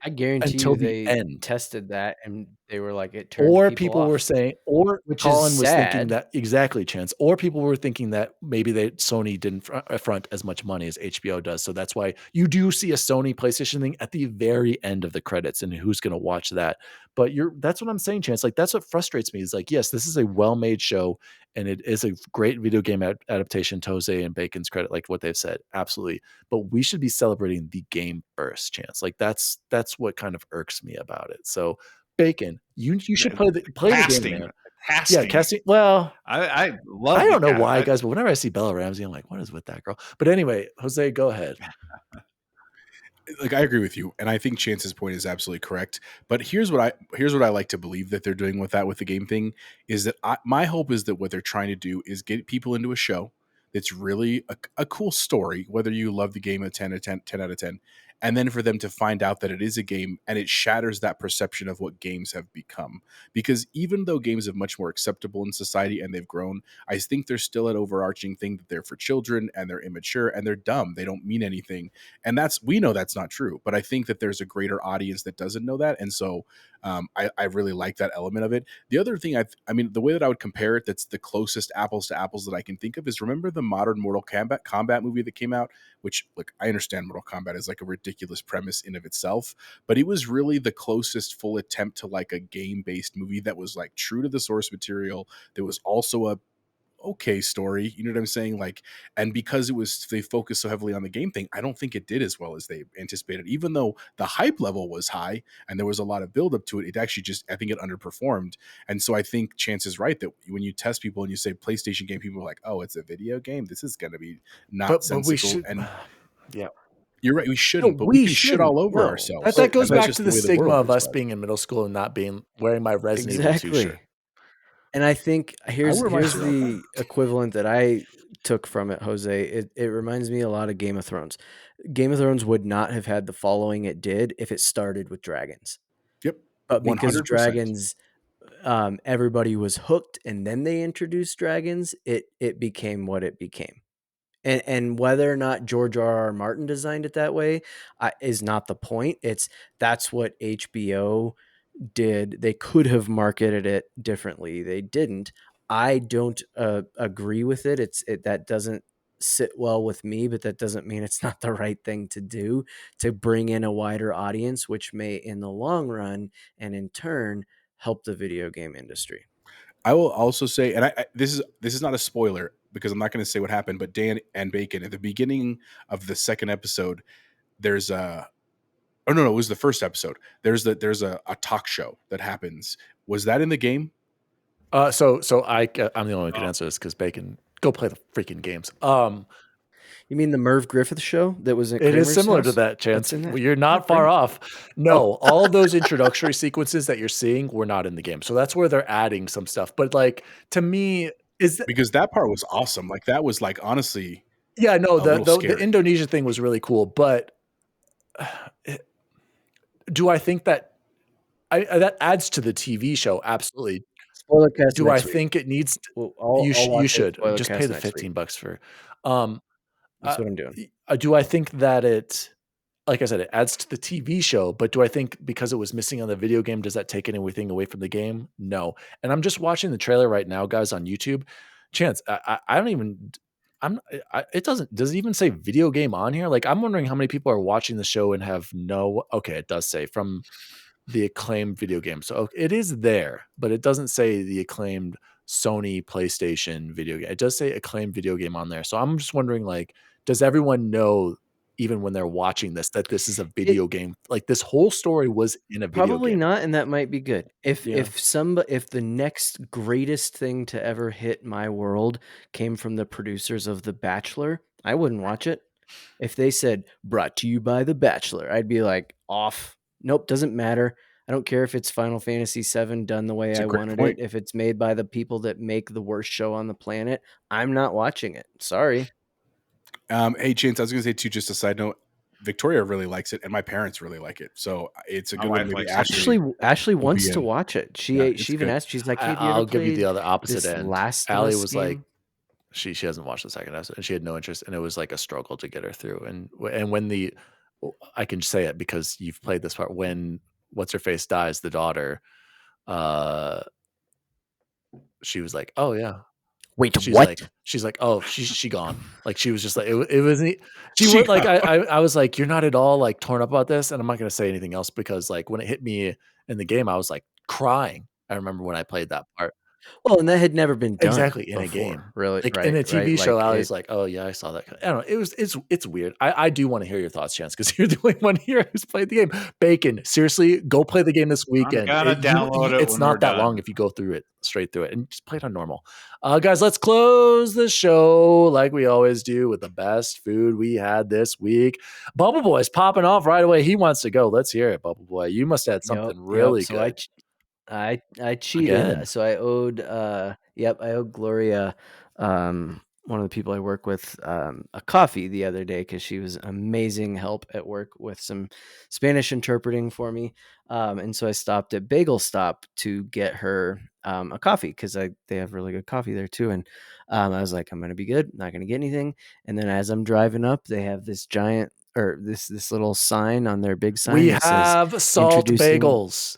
I guarantee until you the they end. tested that and they were like, it turned Or people people off. were saying, or Which Colin is was thinking sad. that exactly, Chance. Or people were thinking that maybe Sony didn't front as much money as HBO does, so that's why you do see a Sony PlayStation thing at the very end of the credits, and who's going to watch that? But that's what I'm saying, Chance. Like, that's what frustrates me. Is like, yes, this is a well-made show, and it is a great video game adaptation. To Jose and Bacon's credit, like what they've said, absolutely. But we should be celebrating the game first, Chance. Like that's what kind of irks me about it. So, Bacon, you should play the game, man. Casting. Yeah, casting. Well, I love. I don't know why, guys, but whenever I see Bella Ramsey, I'm like, what is with that girl? But anyway, Jose, go ahead. Like, I agree with you, and I think Chance's point is absolutely correct. But here's what I like to believe that they're doing with the game thing is that my hope is that what they're trying to do is get people into a show that's really a cool story, whether you love the game at 10 out of 10, and then for them to find out that it is a game and it shatters that perception of what games have become. Because even though games are much more acceptable in society and they've grown, I think there's still an overarching thing that they're for children and they're immature and they're dumb. They don't mean anything. And we know that's not true, but I think that there's a greater audience that doesn't know that. And so I really like that element of it. The other thing, I mean, the way that I would compare it, that's the closest apples to apples that I can think of, is remember the modern Mortal Kombat movie that came out, which, look, I understand Mortal Kombat is like a ridiculous premise in of itself, but it was really the closest full attempt to like a game-based movie that was like true to the source material. There was also a okay story, you know what I'm saying? Like, and because they focused so heavily on the game thing, I don't think it did as well as they anticipated. Even though the hype level was high and there was a lot of build up to it, it actually I think it underperformed. And so I think Chance is right that when you test people and you say PlayStation game, people are like, oh, it's a video game, this is going to be not sensible. And yeah, you're right, we shouldn't, but we can shit all over ourselves. That goes back to the stigma of us being in middle school and not wearing my Resident Evil 2 shirt. And I think here's the equivalent that I took from it, Jose. It reminds me a lot of Game of Thrones. Game of Thrones would not have had the following it did if it started with dragons. Yep. But because 100%. Dragons, everybody was hooked, and then they introduced dragons, it became what it became. And whether or not George R.R. Martin designed it that way is not the point. That's what HBO did. They could have marketed it differently. They didn't. I don't agree with it. That doesn't sit well with me, but that doesn't mean it's not the right thing to do to bring in a wider audience, which may in the long run and in turn help the video game industry. I will also say, and this is not a spoiler because I'm not going to say what happened, but Dan and Bacon at the beginning of the second episode, there's a Oh no, it was the first episode. There's a talk show that happens. Was that in the game? So I'm the only one who can answer this because Bacon, go play the freaking games. You mean the Merv Griffith show that was at It Kramer's is similar house? to that, Chance. You're not far off. No, all of those introductory sequences that you're seeing were not in the game. So that's where they're adding some stuff. But like, to me, because that part was awesome. Like, that was like, honestly, yeah, no, the Indonesia thing was really cool. But do I think that that adds to the TV show? Absolutely. Spoiler cast. Do I think it needs? You should just pay the $15 for. That's what I'm doing. Do I think that it, like I said, it adds to the TV show, but do I think because it was missing on the video game, does that take anything away from the game? No. And I'm just watching the trailer right now, guys, on YouTube. Chance, I don't even, does it even say video game on here? Like, I'm wondering how many people are watching the show and have okay, it does say from the acclaimed video game. So it is there, but it doesn't say the acclaimed Sony PlayStation video game. It does say acclaimed video game on there. So I'm just wondering, like, does everyone know even when they're watching this, that this is a video game. Like this whole story was in a video Probably game. not, and that might be good. If the next greatest thing to ever hit my world came from the producers of The Bachelor, I wouldn't watch it. If they said brought to you by The Bachelor, I'd be like off. Nope, doesn't matter. I don't care if it's Final Fantasy VII done the way I wanted it. If it's made by the people that make the worst show on the planet, I'm not watching it. Sorry. Hey, Chance, I was going to say too, just a side note, Victoria really likes it, and my parents really like it. So it's a good one. Maybe Ashley wants to watch it. She even asked. She's like, "Hey, I'll give you the other opposite end." Last Allie was like, she hasn't watched the second episode, and she had no interest, and it was like a struggle to get her through. And when I can say it because you've played this part. When what's her face dies, the daughter, she was like, "Oh yeah." Wait, what? She's like, oh, she gone. Like she was just like, it wasn't. She was like, I was like, you're not at all like torn up about this, and I'm not gonna say anything else because like when it hit me in the game, I was like crying. I remember when I played that part. Well, and that had never been done exactly in before, a game, really. Like right, in a TV show, like Allie's like, oh yeah, I saw that. I don't know. It's weird. I do want to hear your thoughts, Chance, because you're the only one here who's played the game. Bacon, seriously, go play the game this weekend. I'm gonna download it. It's not that long if you go through it straight through it and just play it on normal. Guys, let's close the show like we always do with the best food we had this week. Bubble Boy's popping off right away. He wants to go. Let's hear it, Bubble Boy. You must have had something really good. I cheated. Again. So I owed Gloria, one of the people I work with, a coffee the other day because she was amazing help at work with some Spanish interpreting for me. And so I stopped at Bagel Stop to get her a coffee because they have really good coffee there too. And I was like, I'm gonna be good, not gonna get anything. And then as I'm driving up, they have this giant or this little sign on their big sign. We have salt bagels.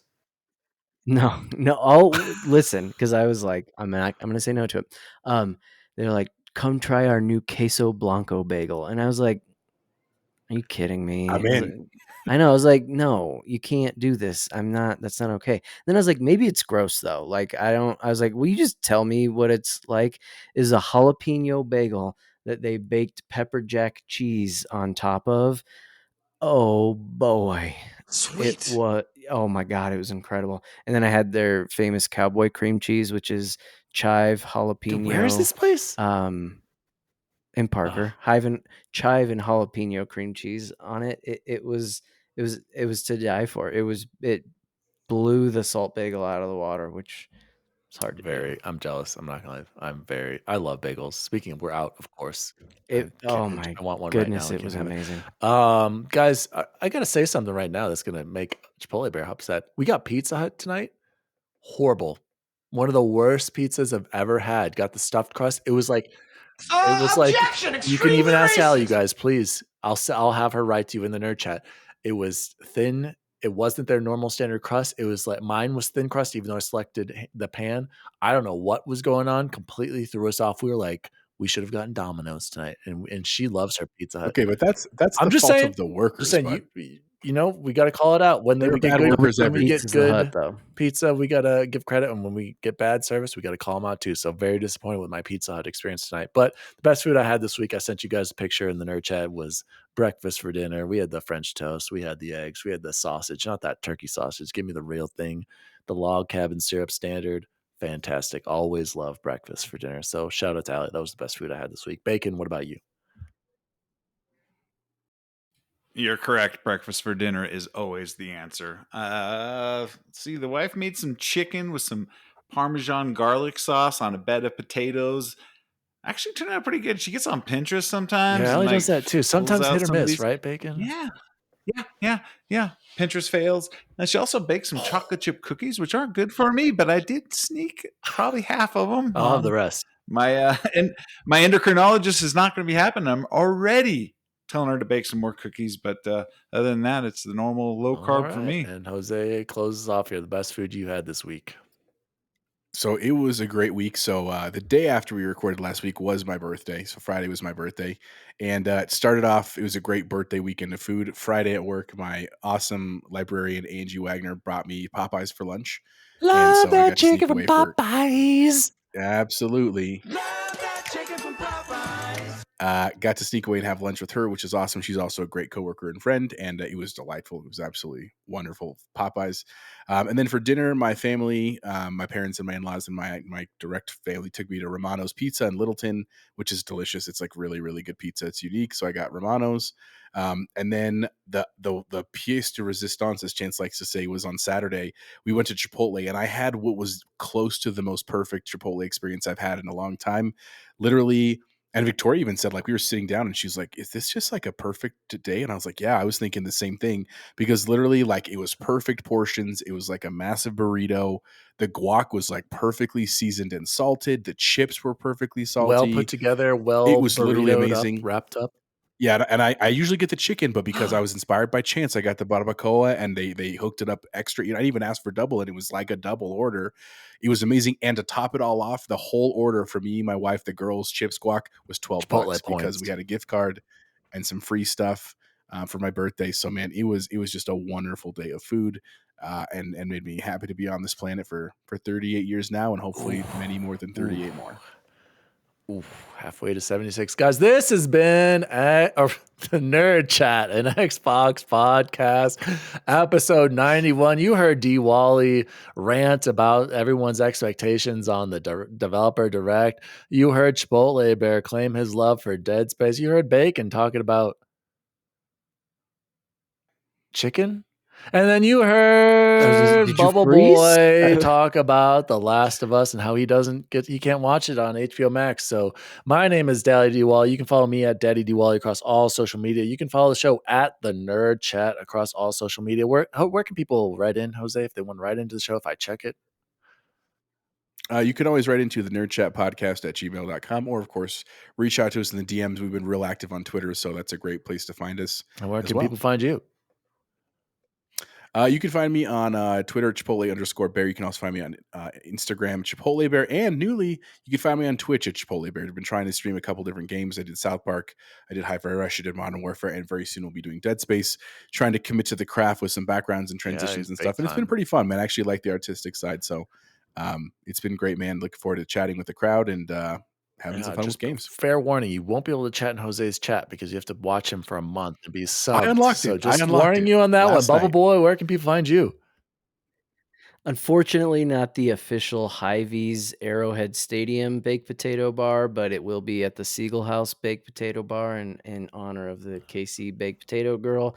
No, I'll listen because I was like, I'm gonna say no to it. They're like, come try our new queso blanco bagel, and I was like, are you kidding me? I'm in. I know. I was like, no, you can't do this. I'm not. That's not okay. Then I was like, maybe it's gross though. Like I was like, will you just tell me what it's like? Is a jalapeno bagel that they baked pepper jack cheese on top of. Oh boy. Sweet. It was, oh my God, it was incredible. And then I had their famous cowboy cream cheese, which is chive, jalapeno. Dude, where is this place? In Parker. Chive and jalapeno cream cheese on it. It was to die for. It blew the salt bagel out of the water, which it's hard to do. I'm jealous. I'm not gonna lie. I love bagels. Speaking of, we're out, of course. I want one goodness, right now. It was amazing. Guys, I gotta say something right now that's gonna make Chipotle Bear upset. We got Pizza Hut tonight. Horrible. One of the worst pizzas I've ever had. Got the stuffed crust. It was like objection, you can even ask Allie, you guys, please. I'll have her write to you in the nerd chat. It was thin. It wasn't their normal standard crust. It was like mine was thin crust, even though I selected the pan. I don't know what was going on. Completely threw us off. We were like, we should have gotten Domino's tonight, and she loves her Pizza Hut. Okay, but that's I'm the just fault saying, of the workers. Just saying, you know, we got to call it out when we get good pizza. We got to give credit, and when we get bad service, we got to call them out too. So very disappointed with my Pizza Hut experience tonight. But the best food I had this week, I sent you guys a picture in the nerd chat, was breakfast for dinner. We had the French toast, we had the eggs, we had the sausage, not that turkey sausage. Give me the real thing. The log cabin syrup standard. Fantastic. Always love breakfast for dinner. So shout out to Allie. That was the best food I had this week. Bacon, what about you? You're correct. Breakfast for dinner is always the answer. See, the wife made some chicken with some Parmesan garlic sauce on a bed of potatoes. Actually turned out pretty good. She gets on Pinterest sometimes. Yeah, Allie does that too. Sometimes hit or miss, right, Bacon? Yeah. Pinterest fails. And she also baked some chocolate chip cookies, which aren't good for me, but I did sneak probably half of them. I'll have the rest. My endocrinologist is not going to be happening. I'm already telling her to bake some more cookies, but other than that, it's the normal low carb for me. And Jose closes off here. The best food you had this week. So it was a great week. So the day after we recorded last week was my birthday. So Friday was my birthday. And it started off, it was a great birthday weekend of food. Friday at work, my awesome librarian, Angie Wagner, brought me Popeyes for lunch. Love that chicken from Popeyes. Absolutely. Love that chicken from Popeyes. Got to sneak away and have lunch with her, which is awesome. She's also a great coworker and friend, and it was delightful. It was absolutely wonderful. Popeyes. And then for dinner, my family, my parents and my in-laws and my direct family took me to Romano's Pizza in Littleton, which is delicious. It's like really, really good pizza. It's unique. So I got Romano's. And then the pièce de résistance, as Chance likes to say, was on Saturday. We went to Chipotle, and I had what was close to the most perfect Chipotle experience I've had in a long time. Literally. And Victoria even said, like, we were sitting down and she's like, is this just like a perfect day? And I was like, yeah, I was thinking the same thing, because literally, like, it was perfect portions. It was like a massive burrito. The guac was like perfectly seasoned and salted. The chips were perfectly salty. Well put together, it was literally amazing. Wrapped up. Yeah, and I usually get the chicken, but because I was inspired by Chance, I got the barbacoa, and they hooked it up extra. You know, I didn't even asked for double, and it was like a double order. It was amazing. And to top it all off, the whole order for me, my wife, the girls, chips, guac was $12 because we had a gift card and some free stuff for my birthday. So man, it was just a wonderful day of food, and made me happy to be on this planet for 38 years now, and hopefully many more than 38 more. Oof, halfway to 76. Guys, this has been the Nerd Chat, an Xbox podcast, episode 91. You heard DWALLY rant about everyone's expectations on the developer direct. You heard Chipotle Bear claim his love for Dead Space. You heard Bacon talking about chicken. And then you heard Bubble Boy talk about The Last of Us and how he can't watch it on HBO Max. So my name is DaddyDWALLY. You can follow me at DaddyDWALLY across all social media. You can follow the show at The Nerd Chat across all social media. Where can people write in, Jose, if they want to write into the show, if I check it? You can always write into the nerdchatpodcast@gmail.com, or of course, reach out to us in the DMs. We've been real active on Twitter, so that's a great place to find us. And where can people find you? You can find me on Twitter, Chipotle_Bear. You can also find me on Instagram, Chipotle Bear. And newly, you can find me on Twitch at Chipotle Bear. I've been trying to stream a couple different games. I did South Park, I did HiFi Rush, I did Modern Warfare, and very soon we'll be doing Dead Space, trying to commit to the craft with some backgrounds and transitions and stuff. And it's been pretty fun, man. I actually like the artistic side. So it's been great, man. Looking forward to chatting with the crowd and having some fun with games. Fair warning, you won't be able to chat in Jose's chat because you have to watch him for a month and be subbed. I unlocked so it. Just warning you on that one. Bubble Boy, where can people find you? Unfortunately, not the official Hy-Vee's Arrowhead Stadium baked potato bar, but it will be at the Siegel House baked potato bar in honor of the KC baked potato girl.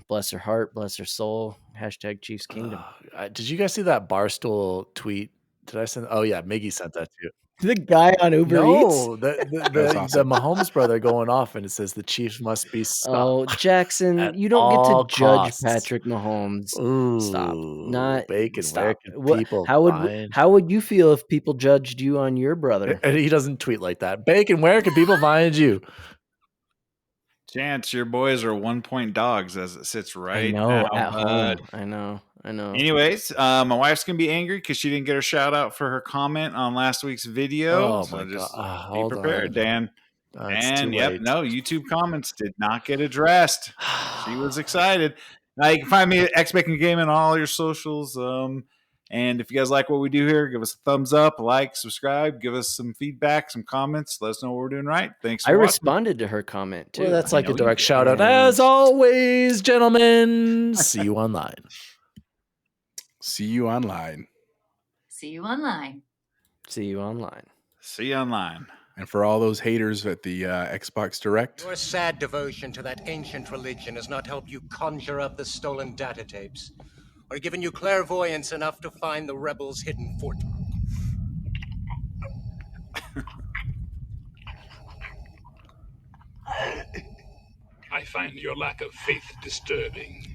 Bless her heart, bless her soul. Hashtag Chiefs Kingdom. Did you guys see that Barstool tweet? Did I send? Oh yeah, Miggy sent that to you. The guy on Uber Eats? The Mahomes brother going off, and it says the Chiefs must be stopped. Oh, Jackson, you don't get to judge Patrick Mahomes. Ooh, stop. Not Bacon. stop. Where can people how would you feel if people judged you on your brother? And he doesn't tweet like that. Bacon, where can people find you? Chance, your boys are 1-point dogs as it sits right now. At home. I know. Anyways, my wife's gonna be angry because she didn't get her shout out for her comment on last week's video. Oh my god! Be prepared, Dan. And late. YouTube comments did not get addressed. She was excited. Now you can find me at XBacon Gaming on all your socials. And if you guys like what we do here, give us a thumbs up, like, subscribe, give us some feedback, some comments. Let us know what we're doing right. Thanks. I responded to her comment too. Well, that's like a direct shout out. As always, gentlemen, see you online. See you online. See you online. See you online. See you online. And for all those haters at the Xbox Direct, your sad devotion to that ancient religion has not helped you conjure up the stolen data tapes, or given you clairvoyance enough to find the rebels' hidden fort. I find your lack of faith disturbing.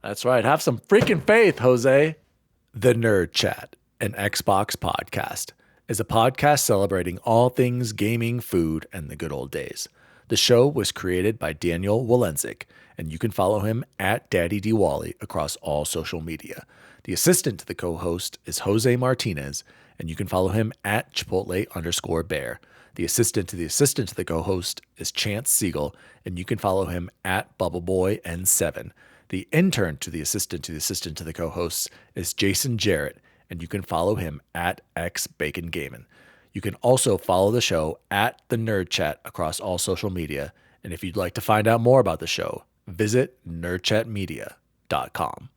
That's right. Have some freaking faith, Jose. The Nerd Chat, an Xbox podcast, is a podcast celebrating all things gaming, food, and the good old days. The show was created by Daniel Walenzik, and you can follow him at DaddyDWALLY across all social media. The assistant to the co-host is Jose Martinez, and you can follow him at Chipotle_Bear. The assistant to the co-host is Chance Siegel, and you can follow him at BubbleBoyN7. The intern to the assistant to the co-hosts is Jason Jarrett, and you can follow him at XBaconGaming. You can also follow the show at The Nerd Chat across all social media. And if you'd like to find out more about the show, visit nerdchatmedia.com.